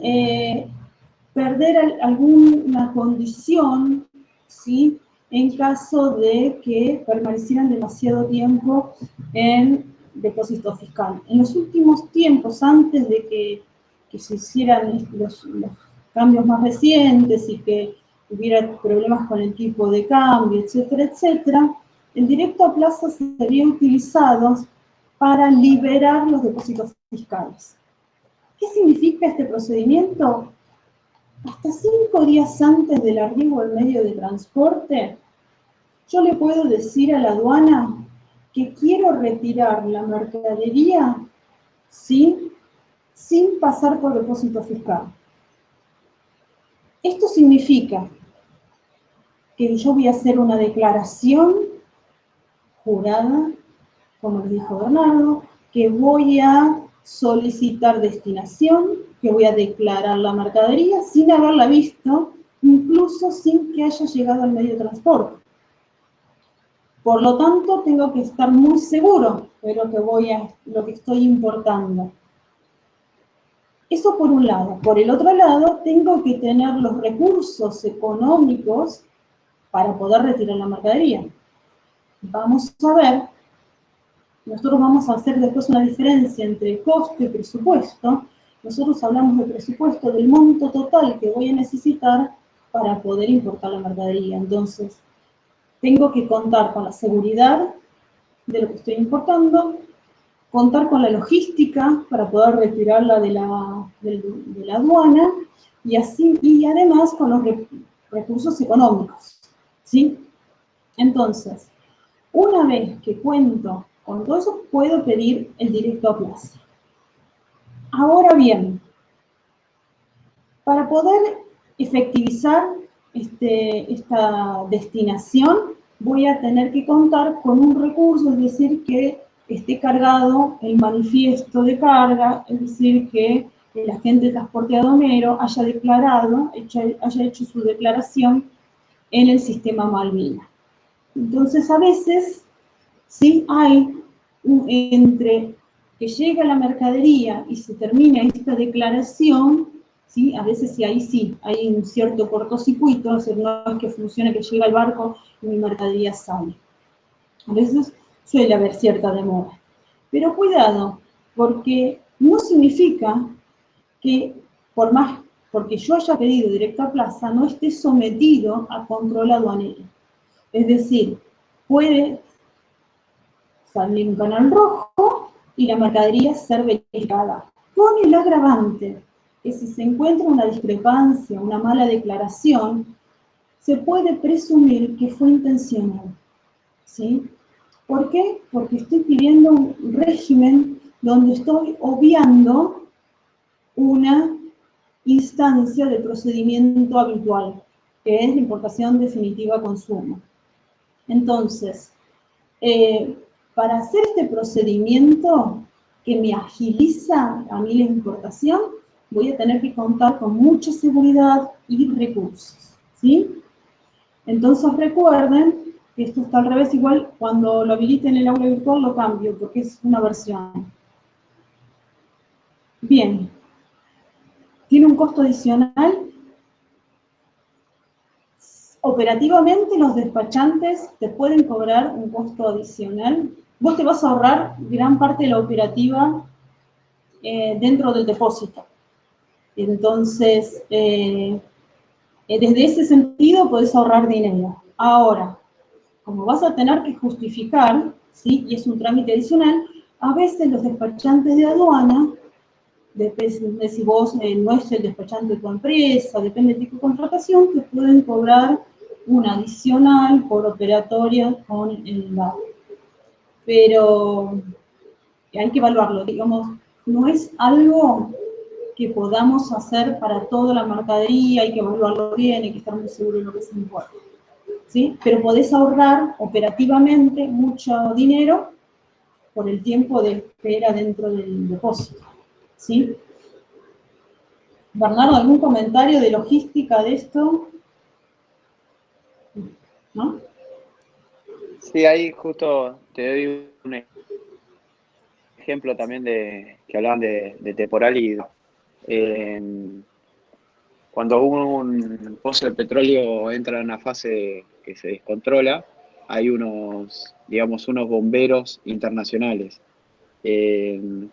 Speaker 1: perder alguna condición, ¿sí?, en caso de que permanecieran demasiado tiempo en depósito fiscal. En los últimos tiempos, antes de que se hicieran los cambios más recientes y que hubiera problemas con el tipo de cambio, etcétera, etcétera, el directo a plaza se había utilizado para liberar los depósitos fiscales. ¿Qué significa este procedimiento? Hasta 5 días antes del arribo al medio de transporte, yo le puedo decir a la aduana que quiero retirar la mercadería, ¿sí?, sin pasar por depósito fiscal. Esto significa que yo voy a hacer una declaración jurada, como les dijo Bernardo, que voy a solicitar destinación, que voy a declarar la mercadería sin haberla visto, incluso sin que haya llegado al medio de transporte. Por lo tanto, tengo que estar muy seguro de lo que estoy importando. Eso por un lado. Por el otro lado, tengo que tener los recursos económicos para poder retirar la mercadería. Vamos a ver, nosotros vamos a hacer después una diferencia entre costo y presupuesto. Nosotros hablamos de presupuesto, del monto total que voy a necesitar para poder importar la mercadería. Entonces, tengo que contar con la seguridad de lo que estoy importando, contar con la logística para poder retirarla de la aduana y además con los recursos económicos, ¿sí? Entonces, una vez que cuento con todo eso, puedo pedir el directo a plaza. Ahora bien, para poder efectivizar esta destinación, voy a tener que contar con un recurso, es decir, que esté cargado el manifiesto de carga, es decir, que el agente transporte aduanero haya hecho su declaración en el sistema Malvina. Entonces, a veces, sí hay entre que llega la mercadería y se termina esta declaración, ¿sí? A veces sí, hay un cierto cortocircuito, o sea, no es que funcione que llega el barco y mi mercadería sale. A veces suele haber cierta demora. Pero cuidado, porque no significa que porque yo haya pedido directo a plaza, no esté sometido a control aduanero. Es decir, puede salir un canal rojo y la mercadería ser verificada. Con el agravante que si se encuentra una discrepancia, una mala declaración, se puede presumir que fue intencional, ¿sí? ¿Por qué? Porque estoy pidiendo un régimen donde estoy obviando una instancia de procedimiento habitual, que es la importación definitiva a consumo. Entonces, para hacer este procedimiento que me agiliza a mí la importación, voy a tener que contar con mucha seguridad y recursos, ¿sí? Entonces recuerden que esto está al revés, igual cuando lo habilite en el aula virtual lo cambio, porque es una versión. Bien. ¿Tiene un costo adicional? Operativamente los despachantes te pueden cobrar un costo adicional. Vos te vas a ahorrar gran parte de la operativa dentro del depósito. Entonces, desde ese sentido podés ahorrar dinero. Ahora, como vas a tener que justificar, ¿sí?, y es un trámite adicional, a veces los despachantes de aduana, depende de si vos no es el despachante de tu empresa, depende del tipo de contratación, te pueden cobrar un adicional por operatoria con el DAO. Pero hay que evaluarlo, digamos, no es algo que podamos hacer para toda la mercadería, hay que evaluarlo bien, hay que estar muy seguro de lo que se importa, ¿sí? Pero podés ahorrar operativamente mucho dinero por el tiempo de espera dentro del depósito, ¿sí? Bernardo, ¿algún comentario de logística de esto? ¿No?
Speaker 3: Sí, ahí justo te doy un ejemplo también que hablaban de temporal y cuando un pozo de petróleo entra en una fase que se descontrola, hay digamos, unos bomberos internacionales.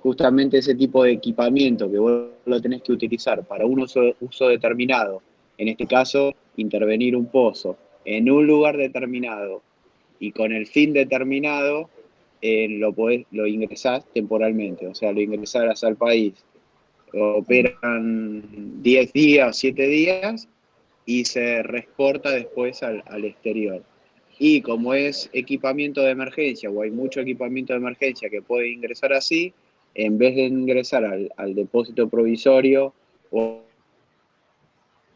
Speaker 3: Justamente ese tipo de equipamiento que vos lo tenés que utilizar para un uso determinado, en este caso, intervenir un pozo en un lugar determinado y con el fin determinado, lo ingresás temporalmente, o sea, lo ingresás al país. Operan 10 días, 7 días y se reexporta después al exterior. Y como es equipamiento de emergencia o hay mucho equipamiento de emergencia que puede ingresar así, en vez de ingresar al depósito provisorio o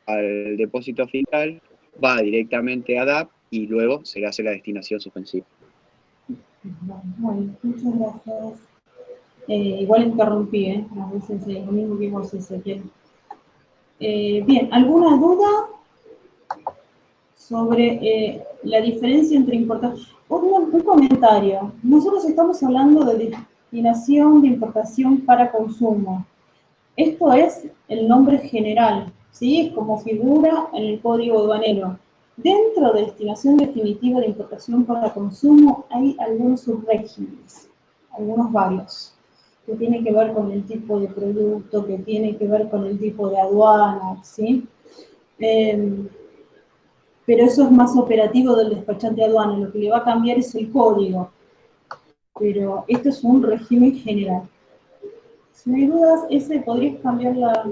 Speaker 3: al depósito final, va directamente a DAP y luego se le hace la destinación suspensiva.
Speaker 1: Bueno, muchas gracias. Igual interrumpí, a veces lo mismo que vos, Ezequiel. Bien, ¿alguna duda sobre la diferencia entre importación? Un comentario. Nosotros estamos hablando de destinación de importación para consumo. Esto es el nombre general, ¿sí? Como figura en el código aduanero. Dentro de destinación definitiva de importación para consumo hay algunos subregímenes, algunos varios, que tienen que ver con el tipo de producto, que tienen que ver con el tipo de aduana, ¿sí? Pero eso es más operativo del despachante de aduana, lo que le va a cambiar es el código, pero esto es un régimen general. Si no hay dudas, ese podrías cambiar la...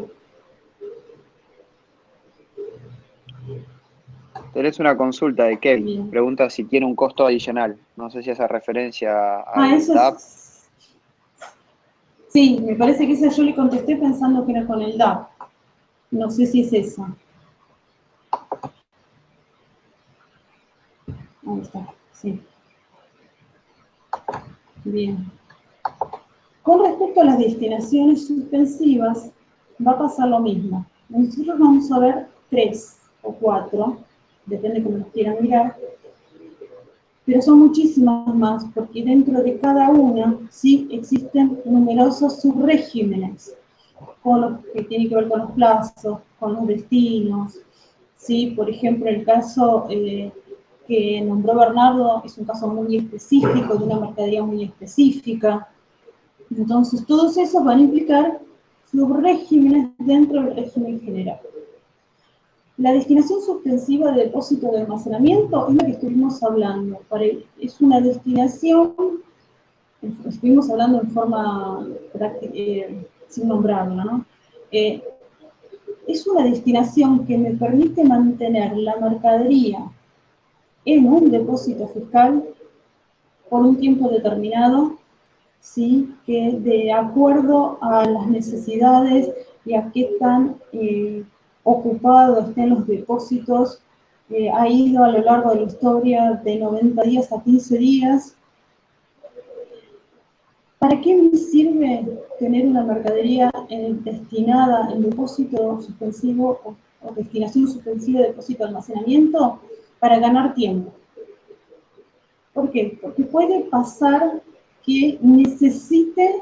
Speaker 3: Tenés una consulta de Kevin,
Speaker 1: Bien.
Speaker 3: pregunta si tiene un costo adicional. No sé si hace referencia al
Speaker 1: eso
Speaker 3: DAP.
Speaker 1: es... Sí, me parece que esa yo le contesté pensando que era con el DAP. No sé si es esa. Ahí está, sí. Bien. Con respecto a las destinaciones suspensivas, va a pasar lo mismo. Nosotros vamos a ver 3 o 4, depende de cómo nos quieran mirar, pero son muchísimas más, porque dentro de cada una sí existen numerosos subregímenes, con lo que tiene que ver con los plazos, con los destinos, ¿sí? Por ejemplo, el caso que nombró Bernardo es un caso muy específico, de una mercadería muy específica. Entonces, todos esos van a implicar subregímenes dentro del régimen general. La destinación suspensiva de depósito de almacenamiento es la que estuvimos hablando. Es una destinación, estuvimos hablando en forma sin nombrarla, ¿no? Es una destinación que me permite mantener la mercadería en un depósito fiscal por un tiempo determinado, ¿sí? Que de acuerdo a las necesidades y a qué tan ocupados estén los depósitos, ha ido a lo largo de la historia de 90 días a 15 días. ¿Para qué me sirve tener una mercadería destinada en depósito suspensivo o destinación suspensiva de depósito de almacenamiento? Para ganar tiempo. ¿Por qué? Porque puede pasar que necesite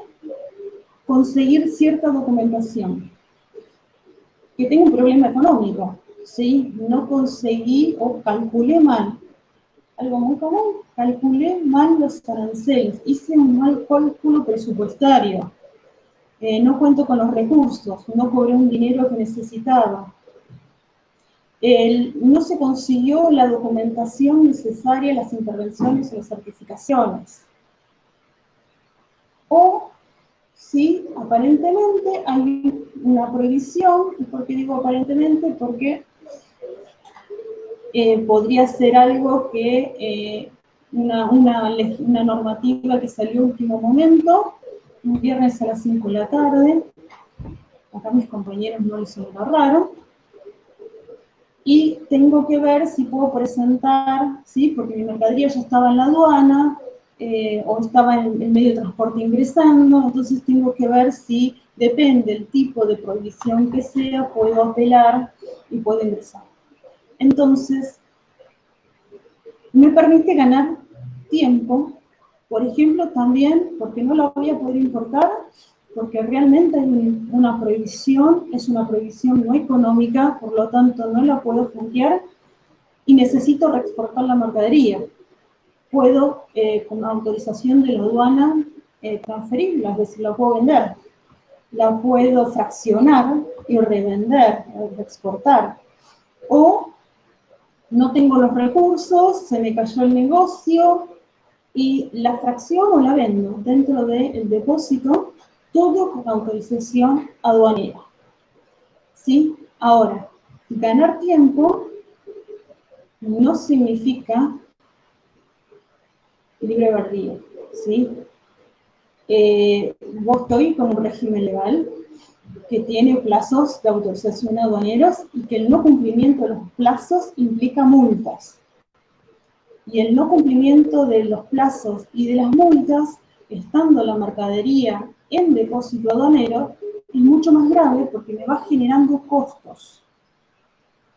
Speaker 1: conseguir cierta documentación, que tenga un problema económico, ¿sí? No conseguí o calculé mal. Algo muy común, calculé mal los aranceles, hice un mal cálculo presupuestario, no cuento con los recursos, no cobré un dinero que necesitaba. No se consiguió la documentación necesaria, las intervenciones o las certificaciones. O sí, aparentemente hay una prohibición. ¿Y por qué digo aparentemente? Porque podría ser algo que una normativa que salió a último momento, un viernes a las 5 de la tarde, acá a mis compañeros no les suena raro, y tengo que ver si puedo presentar, ¿sí? Porque mi mercadería ya estaba en la aduana, o estaba en el medio de transporte ingresando, entonces tengo que ver si, depende del tipo de prohibición que sea, puedo apelar y puedo ingresar. Entonces, me permite ganar tiempo, por ejemplo, también, porque no la voy a poder importar, porque realmente hay una prohibición, es una prohibición no económica, por lo tanto no la puedo flanquear, y necesito reexportar la mercadería. Puedo, con autorización de la aduana, transferirla, es decir, la puedo vender. La puedo fraccionar y revender, reexportar. O no tengo los recursos, se me cayó el negocio, y la fracciono o la vendo dentro del depósito, todo con autorización aduanera. ¿Sí? Ahora, ganar tiempo no significa libre albedrío, ¿sí? Vos estoy con un régimen legal que tiene plazos de autorización aduaneros y que el no cumplimiento de los plazos implica multas. Y el no cumplimiento de los plazos y de las multas, estando la mercadería en depósito aduanero, es mucho más grave porque me va generando costos.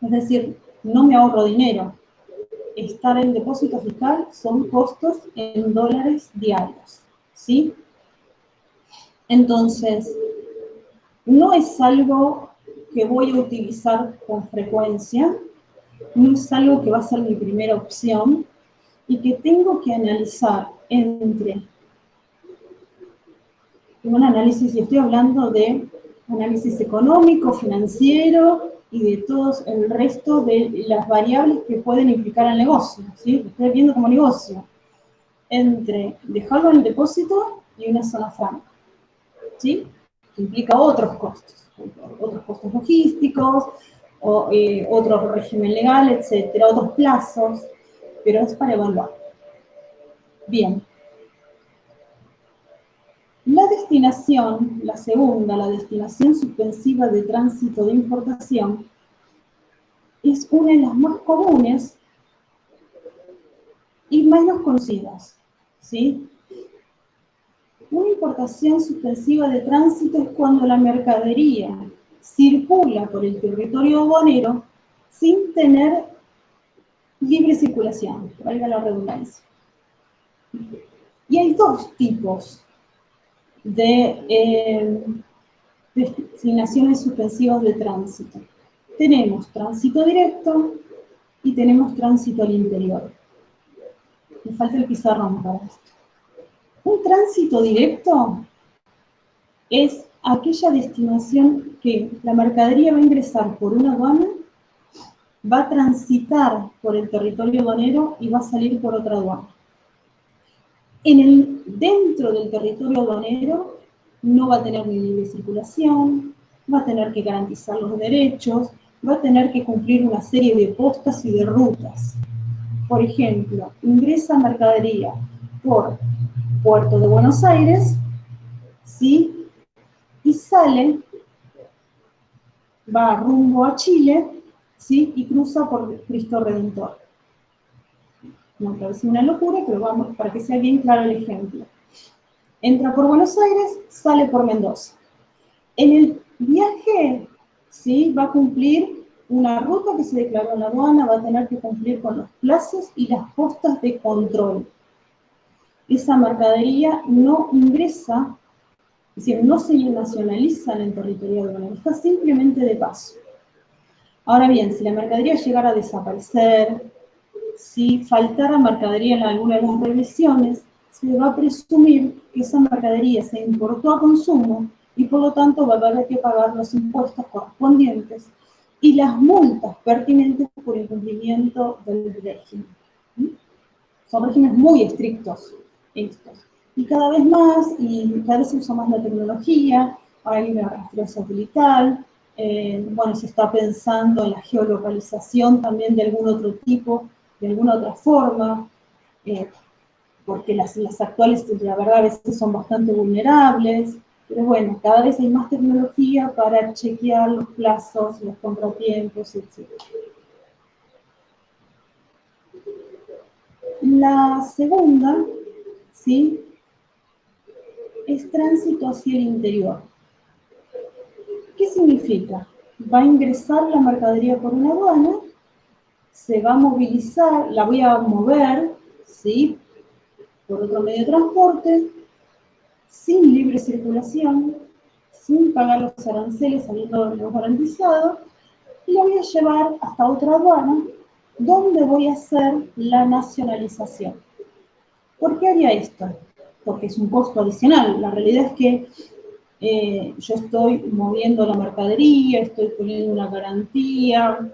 Speaker 1: Es decir, no me ahorro dinero. Estar en depósito fiscal son costos en dólares diarios, ¿sí? Entonces, no es algo que voy a utilizar con frecuencia, no es algo que va a ser mi primera opción, y que tengo que analizar entre un análisis, y estoy hablando de análisis económico, financiero y de todos el resto de las variables que pueden implicar al negocio, ¿sí? Lo estoy viendo como negocio, entre dejarlo en el depósito y una zona franca, ¿sí? Que implica otros costos logísticos, o otro régimen legal, etcétera, otros plazos, pero es para evaluar. Bien. La destinación, la segunda, la destinación suspensiva de tránsito de importación, es una de las más comunes y menos conocidas, ¿sí? Una importación suspensiva de tránsito es cuando la mercadería circula por el territorio aduanero sin tener libre circulación, valga la redundancia. Y hay dos tipos de destinaciones suspensivas de tránsito. Tenemos tránsito directo y tenemos tránsito al interior. Me falta el pizarrón para esto. Un tránsito directo es aquella destinación que la mercadería va a ingresar por una aduana, va a transitar por el territorio aduanero y va a salir por otra aduana. Dentro del territorio aduanero no va a tener ni libre circulación, va a tener que garantizar los derechos, va a tener que cumplir una serie de postas y de rutas. Por ejemplo, ingresa mercadería por Puerto de Buenos Aires, ¿sí? Y sale, va rumbo a Chile, ¿sí? Y cruza por Cristo Redentor. No parece una locura, pero vamos, para que sea bien claro el ejemplo. Entra por Buenos Aires, sale por Mendoza. En el viaje, ¿sí? Va a cumplir una ruta que se declaró en la aduana, va a tener que cumplir con los plazos y las postas de control. Esa mercadería no ingresa, es decir, no se nacionaliza en el territorio aduanero, está simplemente de paso. Ahora bien, si la mercadería llegara a desaparecer, si faltara mercadería en alguna de las revisiones, se va a presumir que esa mercadería se importó a consumo y por lo tanto va a haber que pagar los impuestos correspondientes y las multas pertinentes por el cumplimiento del régimen. Son regímenes muy estrictos estos. Y cada vez más, y cada vez se usa más la tecnología, ahora hay una rastreo satelital, bueno, se está pensando en la geolocalización también de algún otro tipo, de alguna otra forma, porque las actuales, la verdad, a veces son bastante vulnerables. Pero bueno, cada vez hay más tecnología para chequear los plazos, los contratiempos, etc. La segunda, ¿sí?, es tránsito hacia el interior. ¿Qué significa? Va a ingresar la mercadería por una aduana, se va a movilizar, la voy a mover, ¿sí?, por otro medio de transporte, sin libre circulación, sin pagar los aranceles, habiendo garantizado, y la voy a llevar hasta otra aduana, donde voy a hacer la nacionalización. ¿Por qué haría esto? Porque es un costo adicional. La realidad es que yo estoy moviendo la mercadería, estoy poniendo una garantía,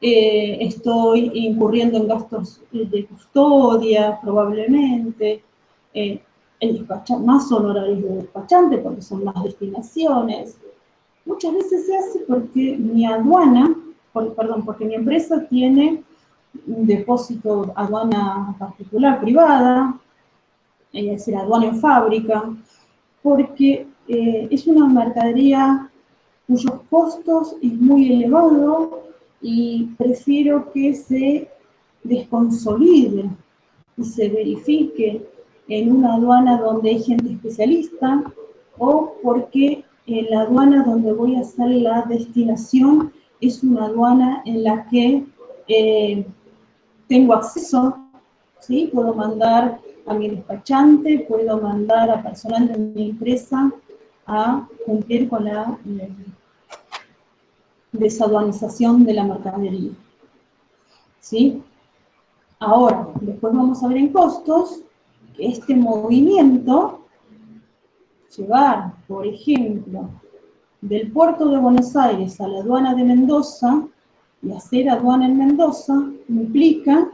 Speaker 1: estoy incurriendo en gastos de custodia, probablemente, más honorarios de despachante, porque son más destinaciones. Muchas veces se hace porque mi aduana, porque mi empresa tiene un depósito aduana particular, privada, es decir, aduana en fábrica, porque es una mercadería cuyos costos es muy elevado y prefiero que se desconsolide y se verifique en una aduana donde hay gente especialista, o porque en la aduana donde voy a hacer la destinación es una aduana en la que tengo acceso, ¿sí? Puedo mandar a mi despachante, puedo mandar a personal de mi empresa a cumplir con la desaduanización de la mercadería, ¿sí? Ahora, después vamos a ver en costos que este movimiento, llevar, por ejemplo, del puerto de Buenos Aires a la aduana de Mendoza y hacer aduana en Mendoza, implica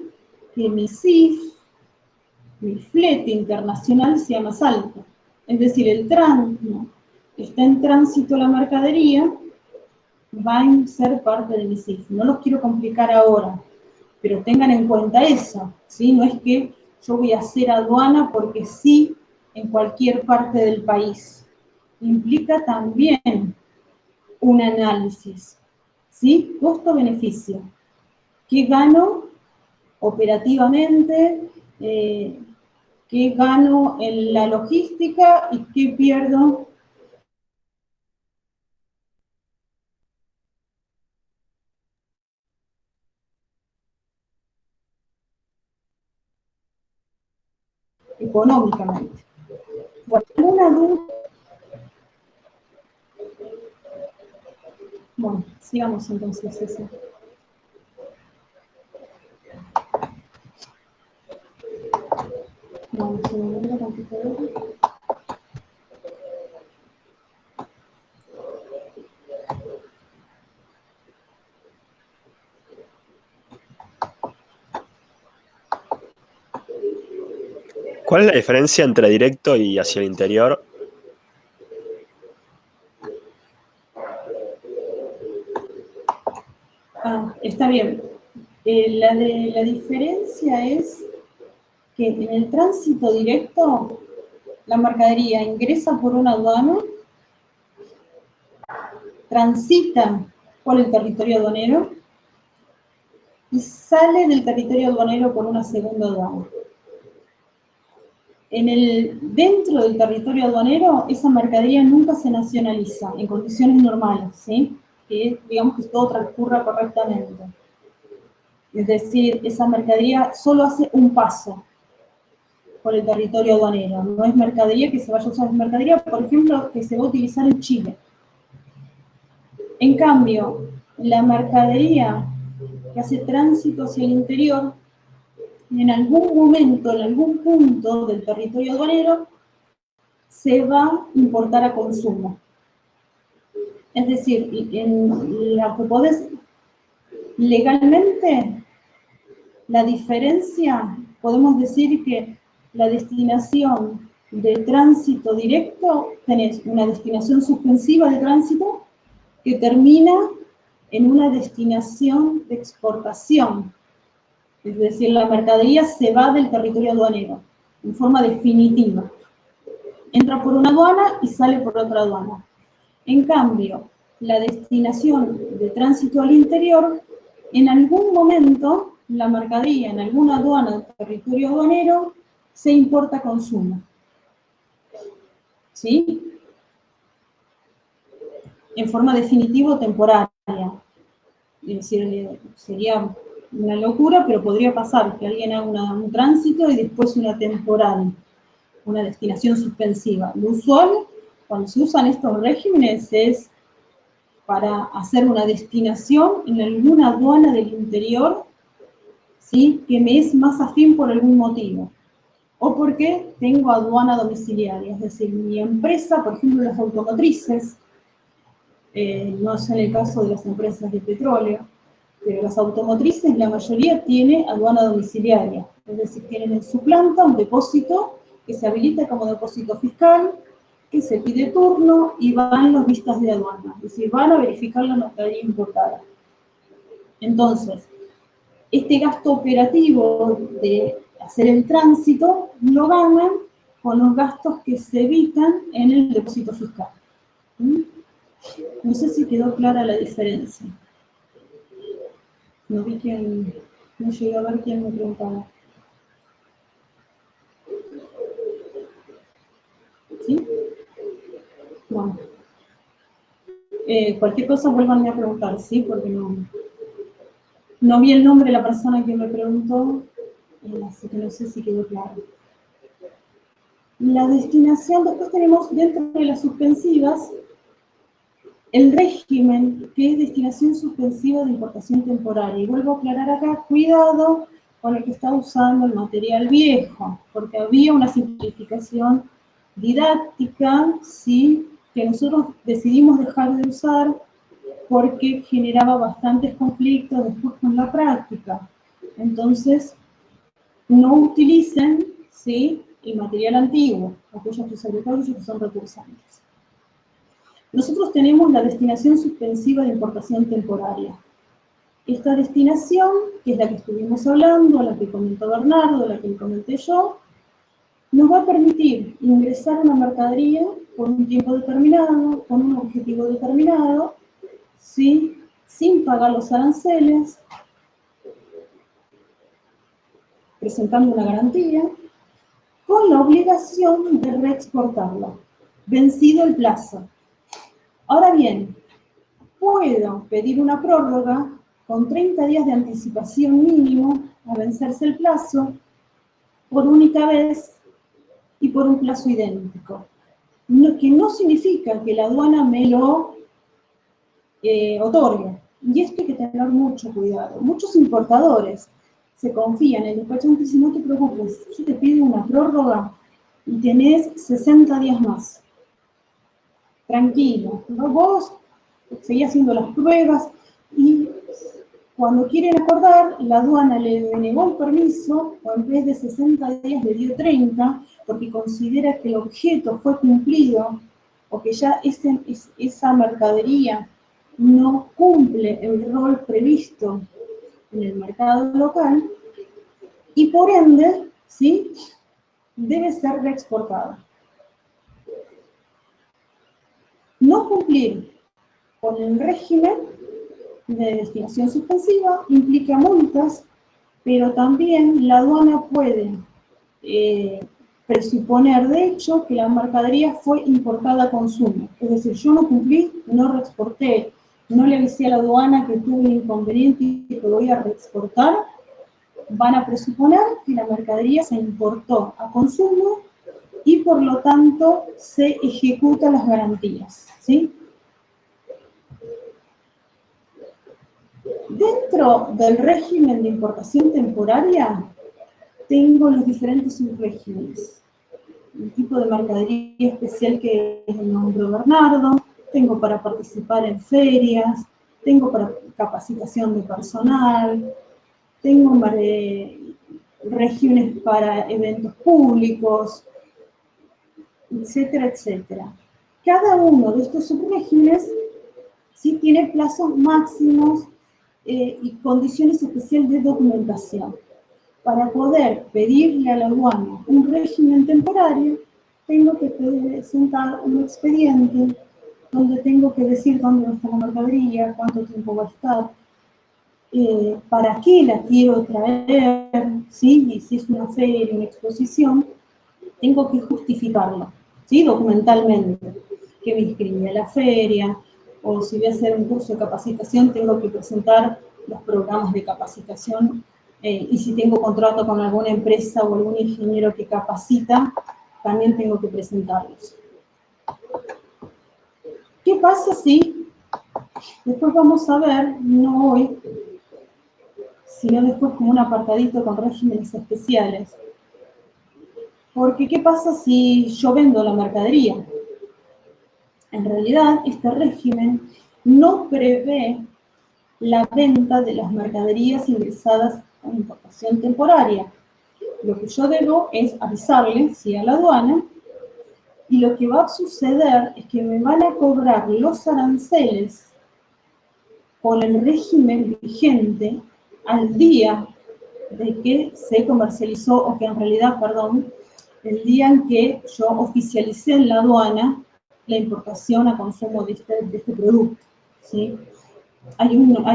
Speaker 1: que mi CIF, mi flete internacional, sea más alto. Es decir, el tránsito, está en tránsito la mercadería, va a ser parte de mi CIF. No los quiero complicar ahora, pero tengan en cuenta eso, ¿sí? No es que yo voy a hacer aduana porque sí en cualquier parte del país. Implica también un análisis, ¿sí? Costo-beneficio. ¿Qué gano operativamente? ¿Qué gano en la logística y qué pierdo económicamente? Bueno, ¿alguna duda? Bueno, sigamos entonces eso. Vamos a ver la computadora.
Speaker 6: ¿Cuál es la diferencia entre directo y hacia el interior?
Speaker 1: Está bien. La diferencia es que en el tránsito directo la mercadería ingresa por una aduana, transita por el territorio aduanero y sale del territorio aduanero por una segunda aduana. Dentro del territorio aduanero, esa mercadería nunca se nacionaliza en condiciones normales, ¿sí? Que digamos que todo transcurra correctamente. Es decir, esa mercadería solo hace un paso por el territorio aduanero. No es mercadería que se vaya a usar, es mercadería, por ejemplo, que se va a utilizar en Chile. En cambio, la mercadería que hace tránsito hacia el interior, en algún momento, en algún punto del territorio aduanero, se va a importar a consumo. Es decir, en la que podés legalmente, la diferencia, podemos decir que la destinación de tránsito directo, tenés una destinación suspensiva de tránsito que termina en una destinación de exportación. Es decir, la mercadería se va del territorio aduanero en forma definitiva. entra por una aduana y sale por otra aduana. En cambio, la destinación de tránsito al interior, en algún momento, la mercadería en alguna aduana del territorio aduanero se importa a consumo. ¿Sí? En forma definitiva o temporaria. Es decir, sería una locura, pero podría pasar que alguien haga un tránsito y después una temporal, una destinación suspensiva. Lo usual, cuando se usan estos regímenes, es para hacer una destinación en alguna aduana del interior, ¿sí?, que me es más afín por algún motivo. O porque tengo aduana domiciliaria, es decir, mi empresa, por ejemplo, las automotrices, no es en el caso de las empresas de petróleo, pero las automotrices, la mayoría tiene aduana domiciliaria, es decir, tienen en su planta un depósito que se habilita como depósito fiscal, que se pide turno y van los vistas de aduana, es decir, van a verificar la mercadería importada. Entonces, este gasto operativo de hacer el tránsito lo ganan con los gastos que se evitan en el depósito fiscal. No sé si quedó clara la diferencia. No vi quién, no llegué a ver quién me preguntaba. ¿Sí? Bueno. Cualquier cosa vuelvan a preguntar, ¿sí? Porque no vi el nombre de la persona que me preguntó, así que no sé si quedó claro. La destinación, después tenemos dentro de las suspensivas, el régimen, que es destinación suspensiva de importación temporaria. Y vuelvo a aclarar acá, cuidado con el que está usando el material viejo, porque había una simplificación didáctica, ¿sí?, que nosotros decidimos dejar de usar porque generaba bastantes conflictos después con la práctica. Entonces, no utilicen, ¿sí?, el material antiguo, aquellos que sobre todo que son recursantes. Nosotros tenemos la destinación suspensiva de importación temporaria. Esta destinación, que es la que estuvimos hablando, la que comentó Bernardo, la que comenté yo, nos va a permitir ingresar una mercadería por un tiempo determinado, con un objetivo determinado, ¿sí?, sin pagar los aranceles, presentando una garantía, con la obligación de reexportarla, vencido el plazo. Ahora bien, puedo pedir una prórroga con 30 días de anticipación mínimo a vencerse el plazo, por única vez y por un plazo idéntico. Que no significa que la aduana me lo otorgue. Y esto hay que tener mucho cuidado. Muchos importadores se confían, el despachante dice, no te preocupes, yo te pido una prórroga y tenés 60 días más. Tranquilo, ¿no? Vos seguís haciendo las pruebas y cuando quieren acordar, la aduana le denegó el permiso, o en vez de 60 días le dio 30, porque considera que el objeto fue cumplido, o que ya esa mercadería no cumple el rol previsto en el mercado local, y por ende, ¿sí?, debe ser reexportada. No cumplir con el régimen de destinación suspensiva implica multas, pero también la aduana puede presuponer, de hecho, que la mercadería fue importada a consumo. Es decir, yo no cumplí, no reexporté, no le avisé a la aduana que tuve un inconveniente y que voy a reexportar, van a presuponer que la mercadería se importó a consumo y por lo tanto se ejecutan las garantías, ¿sí? Dentro del régimen de importación temporaria tengo los diferentes subregímenes. El tipo de mercadería especial que nombró Bernardo, tengo para participar en ferias, tengo para capacitación de personal, tengo regímenes para eventos públicos, etcétera, etcétera. Cada uno de estos subregímenes sí tiene plazos máximos y condiciones especiales de documentación. Para poder pedirle a la aduana un régimen temporario, tengo que presentar un expediente donde tengo que decir dónde va a estar la mercadería, cuánto tiempo va a estar, para qué la quiero traer, ¿sí? Y si es una feria, una exposición, tengo que justificarlo, ¿sí? Documentalmente, que me inscribí a la feria, o si voy a hacer un curso de capacitación, tengo que presentar los programas de capacitación, y si tengo contrato con alguna empresa o algún ingeniero que capacita, también tengo que presentarlos. ¿Qué pasa si después vamos a ver, no hoy, sino después como un apartadito con regímenes especiales? Porque ¿qué pasa si yo vendo la mercadería? En realidad, este régimen no prevé la venta de las mercaderías ingresadas con importación temporaria. Lo que yo debo es avisarle, sí, a la aduana, y lo que va a suceder es que me van a cobrar los aranceles con el régimen vigente al día de que se comercializó, o que en realidad, perdón, el día en que yo oficialicé en la aduana la importación a consumo de este producto, ¿sí? Hay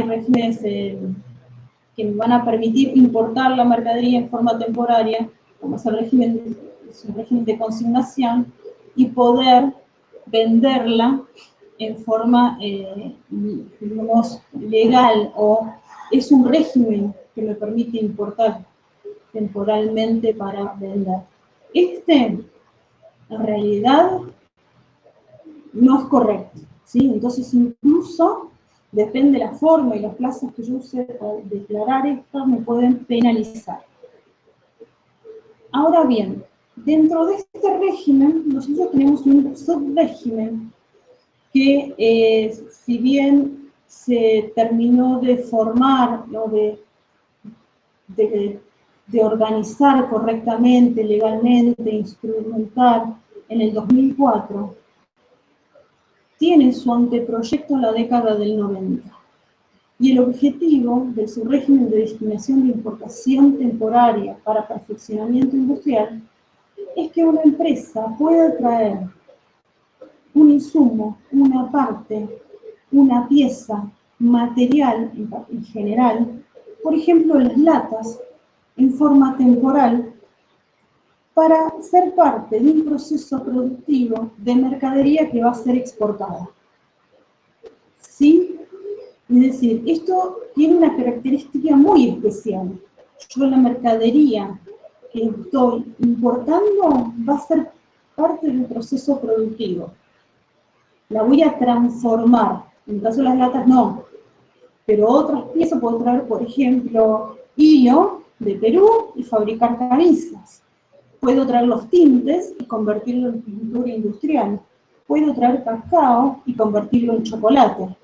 Speaker 1: regímenes que me van a permitir importar la mercadería en forma temporaria, como es un régimen de consignación, y poder venderla en forma, digamos, legal, o es un régimen que me permite importar temporalmente para vender. En realidad, no es correcto, ¿sí? Entonces, incluso, depende de la forma y los plazos que yo use para declarar esto, me pueden penalizar. Ahora bien, dentro de este régimen, nosotros tenemos un subrégimen que, si bien se terminó de formar, ¿no?, de organizar correctamente, legalmente, instrumentar en el 2004, tiene su anteproyecto en la década del 90. Y el objetivo de su régimen de destinación de importación temporaria para perfeccionamiento industrial es que una empresa pueda traer un insumo, una parte, una pieza, material en general, por ejemplo las latas, en forma temporal, para ser parte de un proceso productivo de mercadería que va a ser exportada. ¿Sí? Es decir, esto tiene una característica muy especial. Yo la mercadería que estoy importando va a ser parte de un proceso productivo. La voy a transformar. En el caso de las latas no. Pero otras piezas puedo traer, por ejemplo, hilo de Perú y fabricar camisas. Puedo traer los tintes y convertirlo en pintura industrial. Puedo traer cacao y convertirlo en chocolate.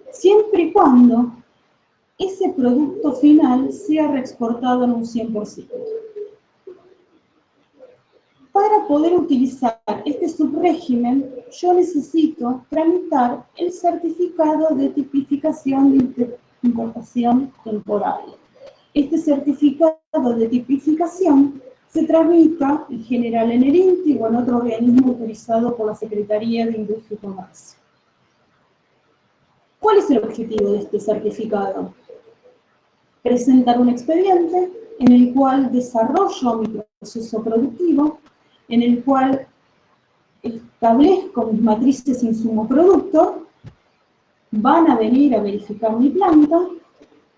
Speaker 1: Siempre y cuando ese producto final sea reexportado en un 100%. Para poder utilizar este subrégimen, yo necesito tramitar el certificado de tipificación de importación temporal. Este certificado de tipificación se tramita en general en el INTI o en otro organismo autorizado por la Secretaría de Industria y Comercio. ¿Cuál es el objetivo de este certificado? Presentar un expediente en el cual desarrollo mi proceso productivo, en el cual establezco mis matrices insumo-producto, van a venir a verificar mi planta,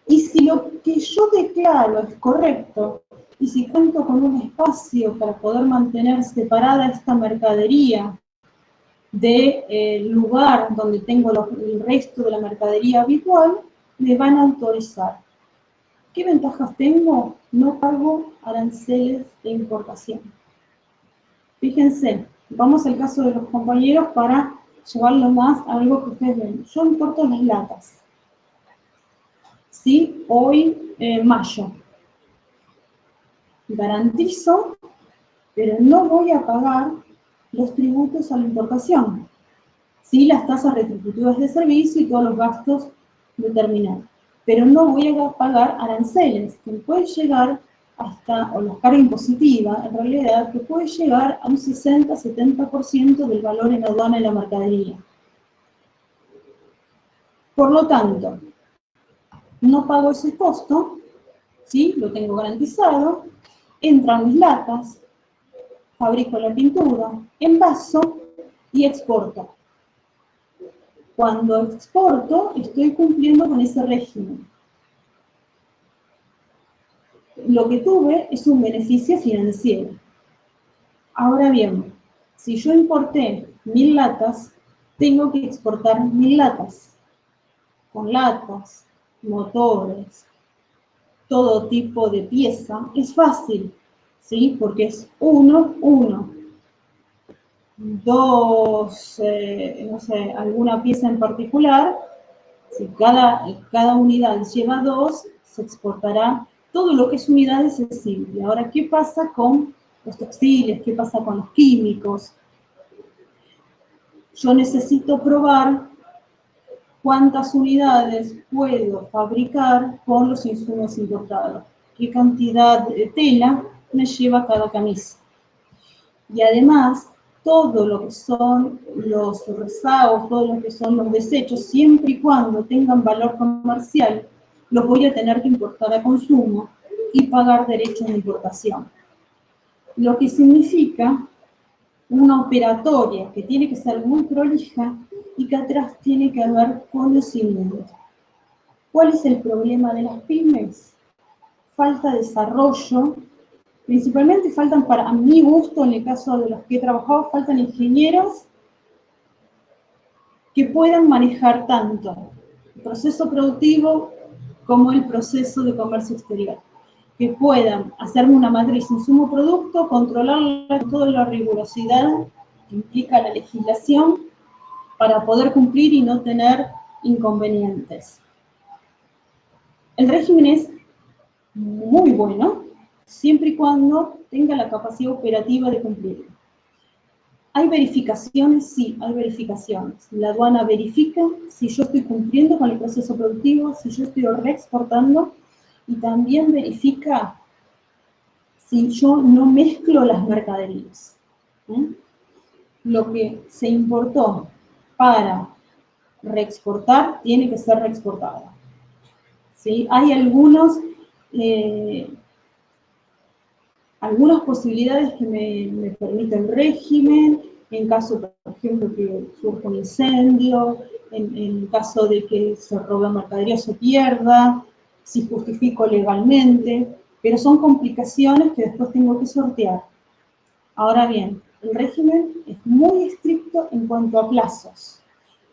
Speaker 1: y si lo que yo declaro es correcto, y si cuento con un espacio para poder mantener separada esta mercadería del lugar donde tengo el resto de la mercadería habitual, me van a autorizar. ¿Qué ventajas tengo? No pago aranceles de importación. Fíjense, vamos al caso de los compañeros para llevarlo más a algo que ustedes ven. Yo importo las latas. ¿Sí? Hoy, mayo. Garantizo, pero no voy a pagar los tributos a la importación. Sí, las tasas retributivas de servicio y todos los gastos determinados. Pero no voy a pagar aranceles, que pueden llegar hasta, o la carga impositiva, en realidad, que puede llegar a un 60-70% del valor en aduana de la mercadería. Por lo tanto, no pago ese costo, ¿sí? Lo tengo garantizado, entran mis latas, fabrico la pintura, envaso y exporto. Cuando exporto, estoy cumpliendo con ese régimen. Lo que tuve es un beneficio financiero. Ahora bien, si yo importé 1000 latas, tengo que exportar 1000 latas. Con latas, motores, todo tipo de pieza, es fácil, ¿sí? Porque es 1, 1. 2, no sé, alguna pieza en particular, si cada unidad lleva 2, se exportará todo lo que es unidades sensibles. Ahora, ¿qué pasa con los textiles? ¿Qué pasa con los químicos? Yo necesito probar cuántas unidades puedo fabricar con los insumos importados, qué cantidad de tela me lleva cada camisa. Y además, todo lo que son los rezagos, todo lo que son los desechos, siempre y cuando tengan valor comercial, los voy a tener que importar a consumo y pagar derechos de importación. Lo que significa una operatoria que tiene que ser muy prolija y que atrás tiene que haber conocimiento. ¿Cuál es el problema de las pymes? Falta de desarrollo. Principalmente faltan, para mi gusto, en el caso de los que he trabajado, faltan ingenieros que puedan manejar tanto el proceso productivo como el proceso de comercio exterior. Que puedan hacerme una matriz insumo-producto, controlarla con toda la rigurosidad que implica la legislación para poder cumplir y no tener inconvenientes. El régimen es muy bueno, siempre y cuando tenga la capacidad operativa de cumplirlo. ¿Hay verificaciones? Sí, hay verificaciones. La aduana verifica si yo estoy cumpliendo con el proceso productivo, si yo estoy reexportando, y también verifica si yo no mezclo las mercaderías. Lo que se importó para reexportar tiene que ser reexportado. ¿Sí? Hay algunas posibilidades que me permite el régimen, en caso, por ejemplo, que surja un incendio, en caso de que se robe mercadería, se pierda, si justifico legalmente, pero son complicaciones que después tengo que sortear. Ahora bien, el régimen es muy estricto en cuanto a plazos.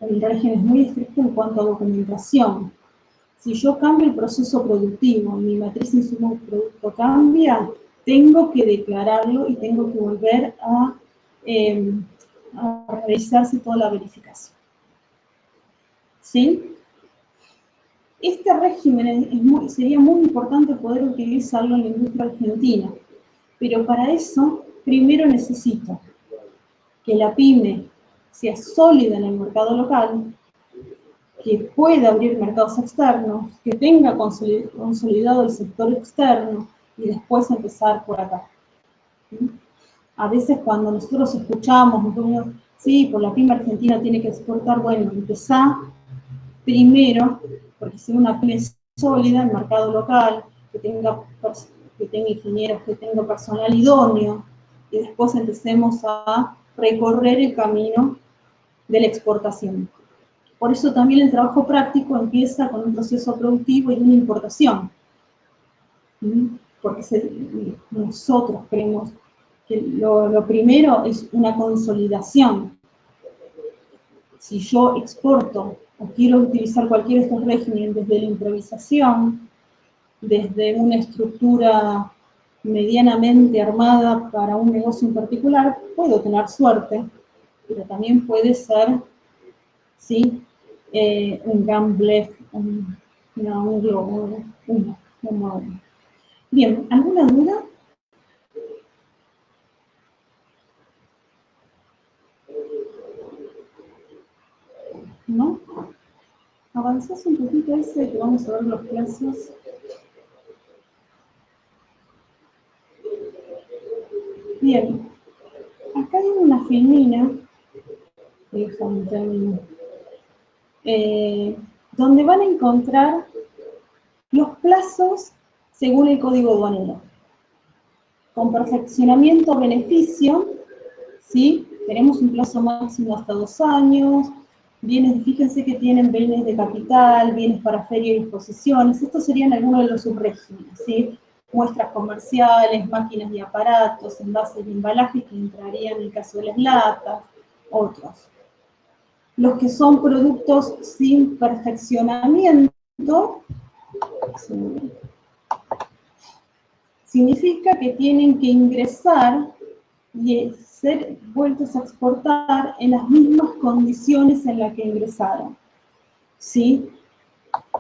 Speaker 1: El régimen es muy estricto en cuanto a documentación. Si yo cambio el proceso productivo, mi matriz insumo-producto cambia, tengo que declararlo y tengo que volver a realizarse toda la verificación. ¿Sí? Este régimen sería muy importante poder utilizarlo en la industria argentina, pero para eso primero necesito que la pyme sea sólida en el mercado local, que pueda abrir mercados externos, que tenga consolidado el sector externo y después empezar por acá. ¿Sí? A veces cuando nosotros escuchamos, sí, por la pyme argentina tiene que exportar, bueno, empezá primero, porque si una pyme es sólida en el mercado local, que tenga ingenieros, que tenga personal idóneo, y después empecemos a recorrer el camino de la exportación. Por eso también el trabajo práctico empieza con un proceso productivo y una importación. Porque nosotros creemos que lo primero es una consolidación. Si yo exporto o quiero utilizar cualquiera de estos regímenes desde la improvisación, desde una estructura medianamente armada para un negocio en particular, puedo tener suerte, pero también puede ser, ¿sí? Un gamble, un globo, Bien, ¿alguna duda? ¿No? Avanzás un poquito ese que vamos a ver los plazos. en términos, donde van a encontrar los plazos según el código aduanero. Con perfeccionamiento-beneficio, ¿sí? Tenemos un plazo máximo hasta 2 años, bienes, fíjense que tienen bienes de capital, bienes para feria y exposiciones, estos serían algunos de los subregímenes, ¿sí? Muestras comerciales, máquinas y aparatos, envases y embalajes que entrarían en el caso de las latas, otros. Los que son productos sin perfeccionamiento, significa que tienen que ingresar y ser vueltos a exportar en las mismas condiciones en las que ingresaron, ¿sí?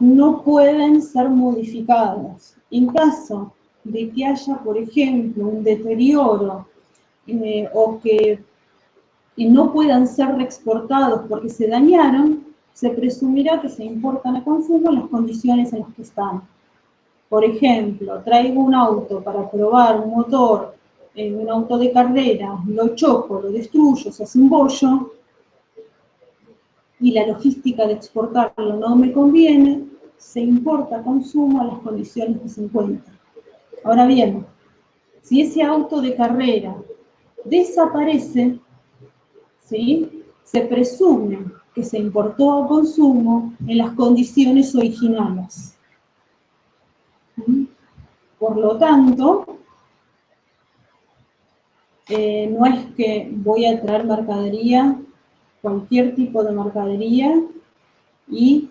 Speaker 1: No pueden ser modificados. En caso de que haya, por ejemplo, un deterioro o que no puedan ser reexportados porque se dañaron, se presumirá que se importan a consumo en las condiciones en las que están. Por ejemplo, traigo un auto para probar un motor, un auto de carrera, lo choco, lo destruyo, se hace un bollo, y la logística de exportarlo no me conviene, se importa a consumo a las condiciones que se encuentran. Ahora bien, si ese auto de carrera desaparece, ¿sí? Se presume que se importó a consumo en las condiciones originales. Por lo tanto, no es que voy a traer mercadería, cualquier tipo de mercadería, y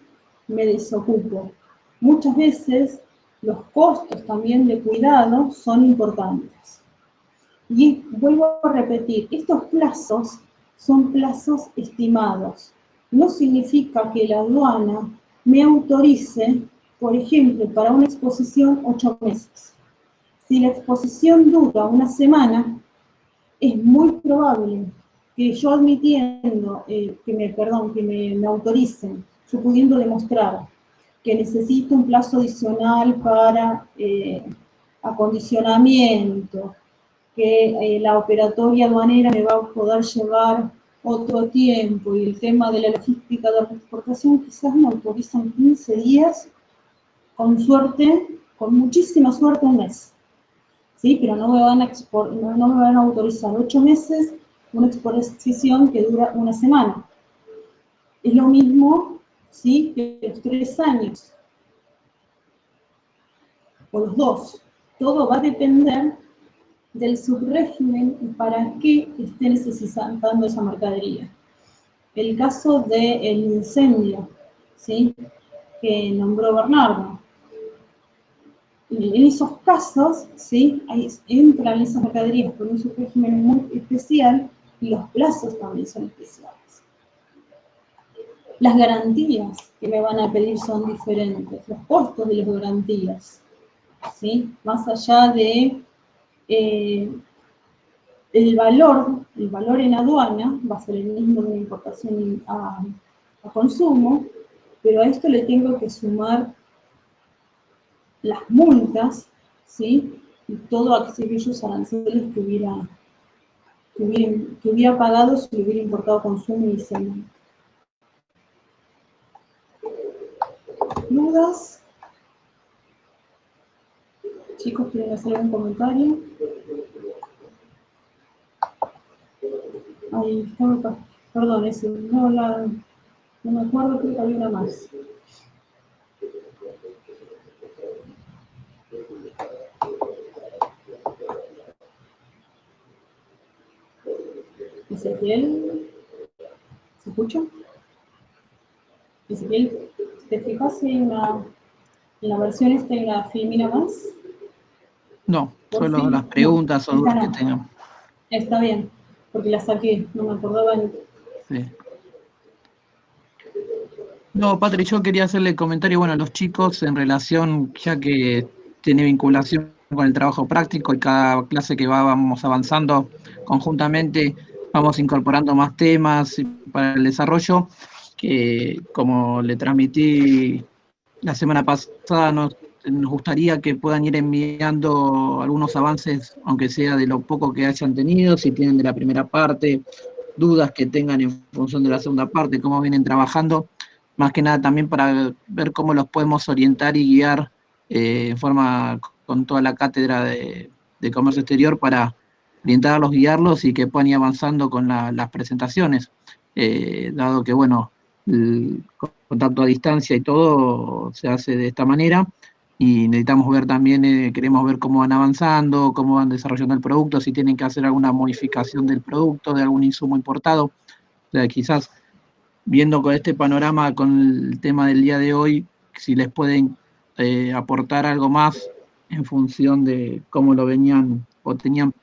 Speaker 1: me desocupo. Muchas veces los costos también de cuidado son importantes. Y vuelvo a repetir, estos plazos son plazos estimados. No significa que la aduana me autorice, por ejemplo, para una exposición 8 meses. Si la exposición dura una semana, es muy probable que yo admitiendo, que me autoricen, yo pudiendo demostrar que necesito un plazo adicional para acondicionamiento, que la operatoria aduanera me va a poder llevar otro tiempo, y el tema de la logística de exportación, quizás me autorizan 15 días, con suerte, con muchísima suerte, un mes. ¿Sí? Pero no me van a autorizar 8 meses una exposición que dura una semana. Es lo mismo, ¿sí?, que los 3 años, o los 2. Todo va a depender del subrégimen y para qué esté necesitando esa mercadería. El caso del incendio, ¿sí?, que nombró Bernardo. En esos casos, ¿sí?, ahí entran esas mercaderías con un subrégimen muy especial y los plazos también son especiales. Las garantías que me van a pedir son diferentes, los costos de las garantías, ¿sí?, más allá de el valor en aduana va a ser el mismo de una importación a consumo, pero a esto le tengo que sumar las multas, ¿sí?, y todos aquellos aranceles que hubiera pagado si lo hubiera importado a consumo inicialmente. ¿Dudas? Chicos, ¿quieren hacer algún comentario? Ahí está, perdón, ese, no me acuerdo, creo que había una más. Ezequiel, ¿se escucha? Ezequiel, ¿te fijas en la versión esta, en la Filmina más?
Speaker 5: No,
Speaker 1: Por
Speaker 5: solo
Speaker 1: fin,
Speaker 5: las preguntas o dudas
Speaker 1: esta
Speaker 5: que
Speaker 1: no.
Speaker 5: tengan.
Speaker 1: Está bien, porque la saqué, no me acordaba.
Speaker 5: Sí. No, Patri, yo quería hacerle el comentario, bueno, a los chicos en relación, ya que tiene vinculación con el trabajo práctico y cada clase que vamos avanzando conjuntamente, vamos incorporando más temas para el desarrollo, que como le transmití la semana pasada, nos gustaría que puedan ir enviando algunos avances, aunque sea de lo poco que hayan tenido, si tienen de la primera parte, dudas que tengan en función de la segunda parte, cómo vienen trabajando, más que nada también para ver cómo los podemos orientar y guiar en forma con toda la cátedra de comercio exterior para orientarlos, guiarlos y que puedan ir avanzando con las presentaciones, dado que, bueno, el contacto a distancia y todo se hace de esta manera, y necesitamos ver también, queremos ver cómo van avanzando, cómo van desarrollando el producto, si tienen que hacer alguna modificación del producto, de algún insumo importado. O sea, quizás viendo con este panorama, con el tema del día de hoy, si les pueden aportar algo más en función de cómo lo venían o tenían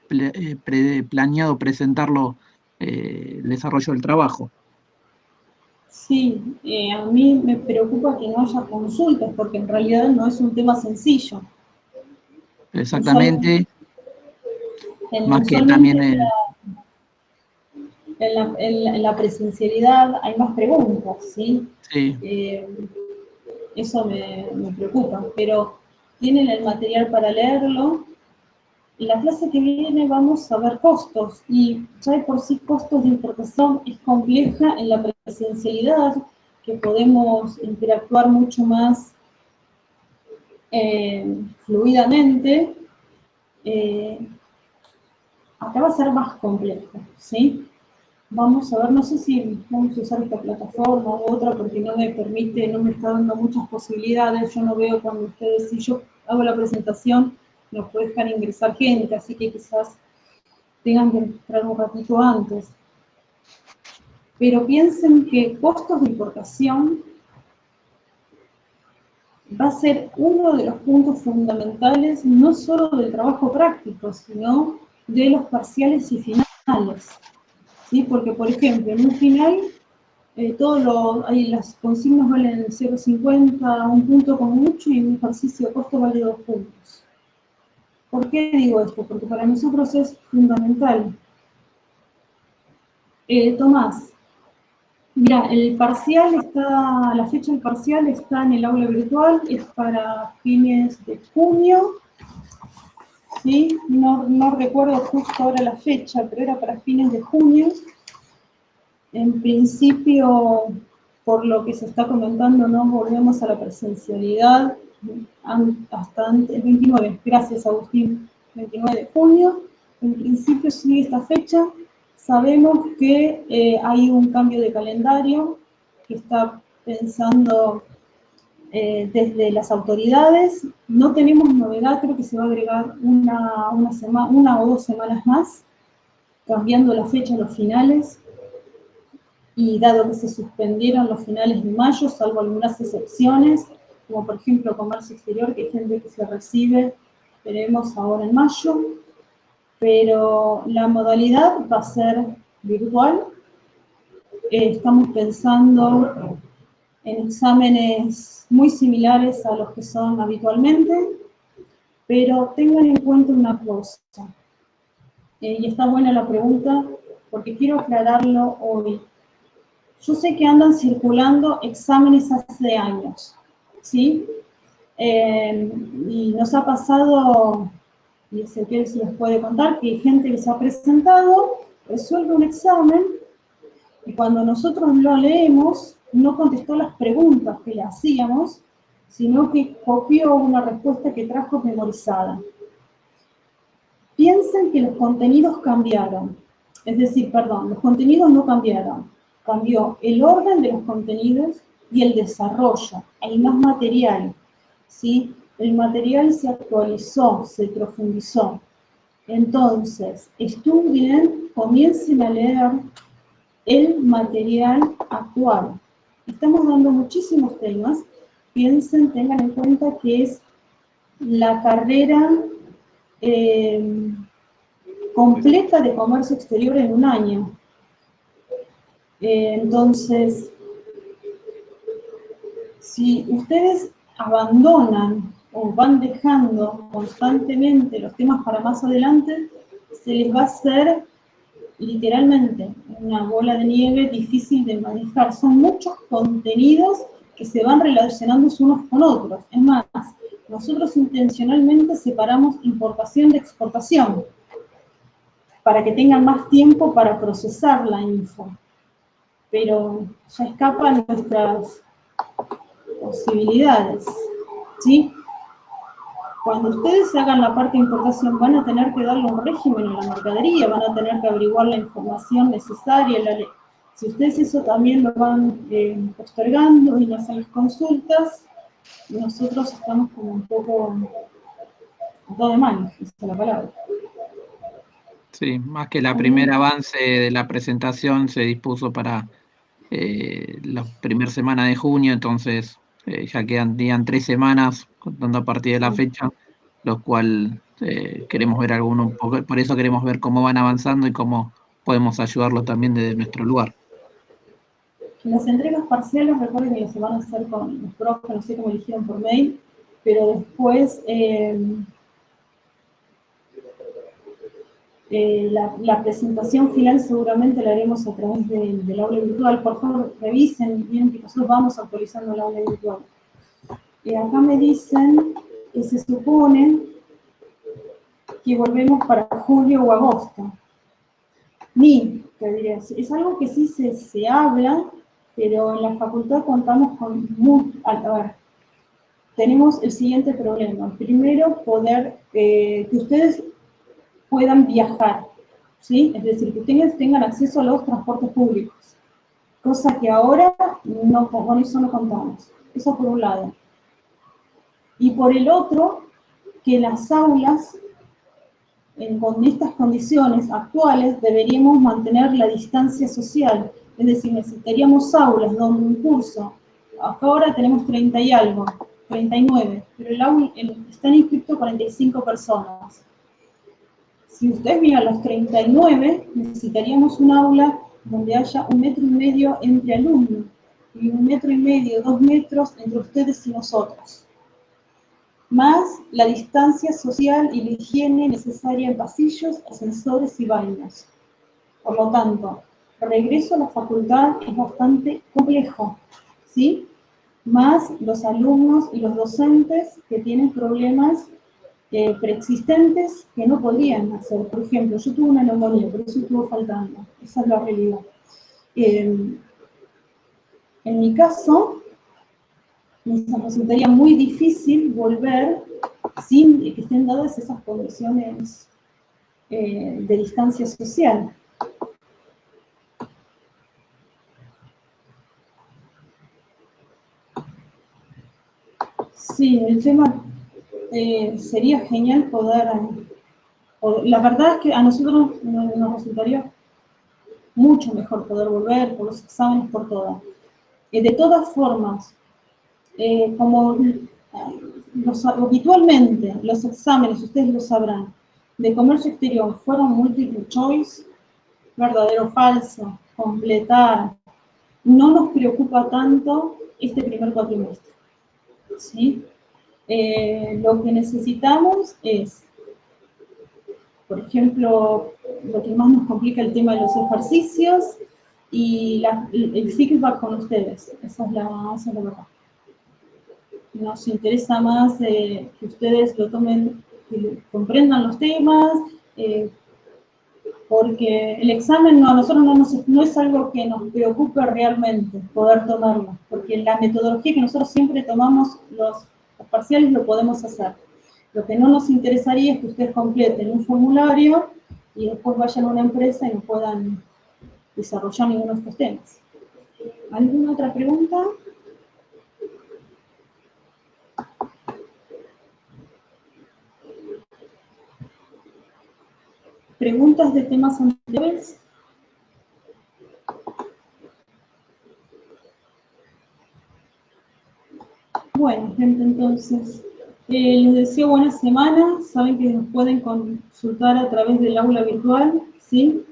Speaker 5: planeado presentarlo el desarrollo del trabajo.
Speaker 1: Sí, a mí me preocupa que no haya consultas, porque en realidad no es un tema sencillo.
Speaker 5: Exactamente, más que
Speaker 1: Usualmente
Speaker 5: también
Speaker 1: en la presencialidad hay más preguntas, ¿sí?
Speaker 5: sí.
Speaker 1: Eso me preocupa, pero tienen el material para leerlo. En la clase que viene vamos a ver costos, y ya de por sí costos de importación es compleja en la presencialidad, que podemos interactuar mucho más fluidamente. Acá va a ser más complejo, ¿sí? Vamos a ver, no sé si vamos a usar esta plataforma u otra, porque no me permite, no me está dando muchas posibilidades. Yo no veo cuando ustedes, si yo hago la presentación, nos puede dejar ingresar gente, así que quizás tengan que entrar un ratito antes. Pero piensen que costos de importación va a ser uno de los puntos fundamentales, no solo del trabajo práctico, sino de los parciales y finales. ¿Sí? Porque, por ejemplo, en un final, ahí las consignas valen 0,50, un punto como mucho, y un ejercicio de costo vale 2 puntos. ¿Por qué digo esto? Porque para nosotros es fundamental. Tomás, mira, la fecha del parcial está en el aula virtual, es para fines de junio, ¿sí? No recuerdo justo ahora la fecha, pero era para fines de junio. En principio, por lo que se está comentando, no volvemos a la presencialidad hasta antes, el 29, gracias Agustín, 29 de junio, en principio sigue esta fecha. Sabemos que hay un cambio de calendario que está pensando desde las autoridades. No tenemos novedad, creo que se va a agregar una o 2 semanas más, cambiando la fecha a los finales. Y dado que se suspendieron los finales de mayo, salvo algunas excepciones, como por ejemplo comercio exterior, que hay gente que se recibe, veremos ahora en mayo, pero la modalidad va a ser virtual. Estamos pensando en exámenes muy similares a los que son habitualmente, pero tengan en cuenta una cosa, y está buena la pregunta, porque quiero aclararlo hoy. Yo sé que andan circulando exámenes hace años, ¿sí? Y nos ha pasado, y Ezequiel se les puede contar, que hay gente que se ha presentado, resuelve un examen, y cuando nosotros lo leemos, no contestó las preguntas que le hacíamos, sino que copió una respuesta que trajo memorizada. Piensen que los contenidos cambiaron, es decir, perdón, los contenidos no cambiaron. Cambió el orden de los contenidos y el desarrollo. Hay más material, ¿sí? El material se actualizó, se profundizó. Entonces, estudien, comiencen a leer el material actual. Estamos dando muchísimos temas. Piensen, tengan en cuenta que es la carrera completa de comercio exterior en un año. Entonces, si ustedes abandonan o van dejando constantemente los temas para más adelante, se les va a hacer literalmente una bola de nieve difícil de manejar. Son muchos contenidos que se van relacionando unos con otros. Es más, nosotros intencionalmente separamos importación de exportación, para que tengan más tiempo para procesar la info. Pero ya escapan nuestras posibilidades, ¿sí? Cuando ustedes hagan la parte de importación, van a tener que darle un régimen a la mercadería, van a tener que averiguar la información necesaria. Si ustedes eso también lo van postergando y no hacen las consultas, nosotros estamos como un poco a todo de manos, esa es la palabra.
Speaker 5: Sí, más que la primer avance de la presentación se dispuso para la primera semana de junio, entonces ya quedan 3 semanas contando a partir de la fecha, lo cual queremos ver alguno un poco, por eso queremos ver cómo van avanzando y cómo podemos ayudarlos también desde nuestro lugar.
Speaker 1: Las entregas parciales, recuerden que las se van a hacer con los profes, no sé cómo eligieron por mail, pero después la presentación final seguramente la haremos a través del aula virtual. Por favor, revisen bien que nosotros vamos actualizando el aula virtual. Acá me dicen que se supone que volvemos para julio o agosto. Te diría, es algo que sí se habla, pero en la facultad contamos con tenemos el siguiente problema. Primero, poder que ustedes puedan viajar, ¿sí? Es decir, que tengan acceso a los transportes públicos, cosa que ahora con eso no contamos. Eso por un lado. Y por el otro, que las aulas, con estas condiciones actuales, deberíamos mantener la distancia social. Es decir, necesitaríamos aulas donde un curso, hasta ahora tenemos 30 y algo, 39, pero el aula están inscritos 45 personas. Si ustedes miran los 39, necesitaríamos un aula donde haya 1,5 metros entre alumnos y 1,5 metros, 2 metros entre ustedes y nosotros, más la distancia social y la higiene necesaria en pasillos, ascensores y baños. Por lo tanto, el regreso a la facultad es bastante complejo, ¿sí? Más los alumnos y los docentes que tienen problemas preexistentes que no podrían hacer. Por ejemplo, yo tuve una neumonía, por eso estuvo faltando. Esa es la realidad. En mi caso, me resultaría muy difícil volver sin que estén dadas esas condiciones de distancia social. Sí, el tema sería genial poder... La verdad es que a nosotros nos resultaría mucho mejor poder volver por los exámenes, por todo. De todas formas, como habitualmente los exámenes, ustedes lo sabrán, de comercio exterior fueron multiple choice, verdadero o falso, completar, no nos preocupa tanto este primer cuatrimestre, ¿sí? Lo que necesitamos es, por ejemplo, lo que más nos complica el tema de los ejercicios y el feedback con ustedes. Esa es la verdad. Nos interesa más que ustedes lo tomen, que comprendan los temas, porque el examen a nosotros no es algo que nos preocupe realmente poder tomarlo, porque la metodología que nosotros siempre tomamos los parciales lo podemos hacer. Lo que no nos interesaría es que ustedes completen un formulario y después vayan a una empresa y no puedan desarrollar ninguno de estos temas. ¿Alguna otra pregunta? ¿Preguntas de temas anteriores? Bueno, gente, entonces, les deseo buena semana. Saben que nos pueden consultar a través del aula virtual, ¿sí?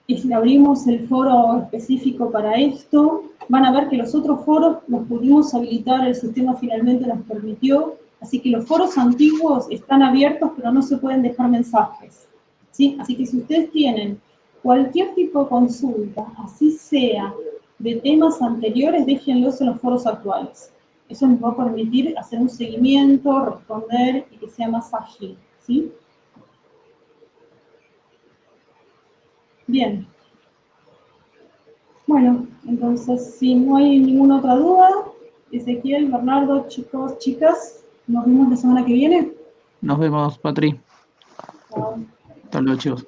Speaker 1: Y abrimos el foro específico para esto. Van a ver que los otros foros los pudimos habilitar, el sistema finalmente nos permitió. Así que los foros antiguos están abiertos, pero no se pueden dejar mensajes, ¿sí? Así que si ustedes tienen cualquier tipo de consulta, así sea de temas anteriores, déjenlos en los foros actuales. Eso nos va a permitir hacer un seguimiento, responder y que sea más ágil, ¿sí? Bien. Bueno, entonces, si no hay ninguna otra duda, Ezequiel, Bernardo, chicos, chicas, nos vemos la semana que viene.
Speaker 5: Nos vemos, Patri.
Speaker 1: Chao.
Speaker 5: Hasta luego, chicos.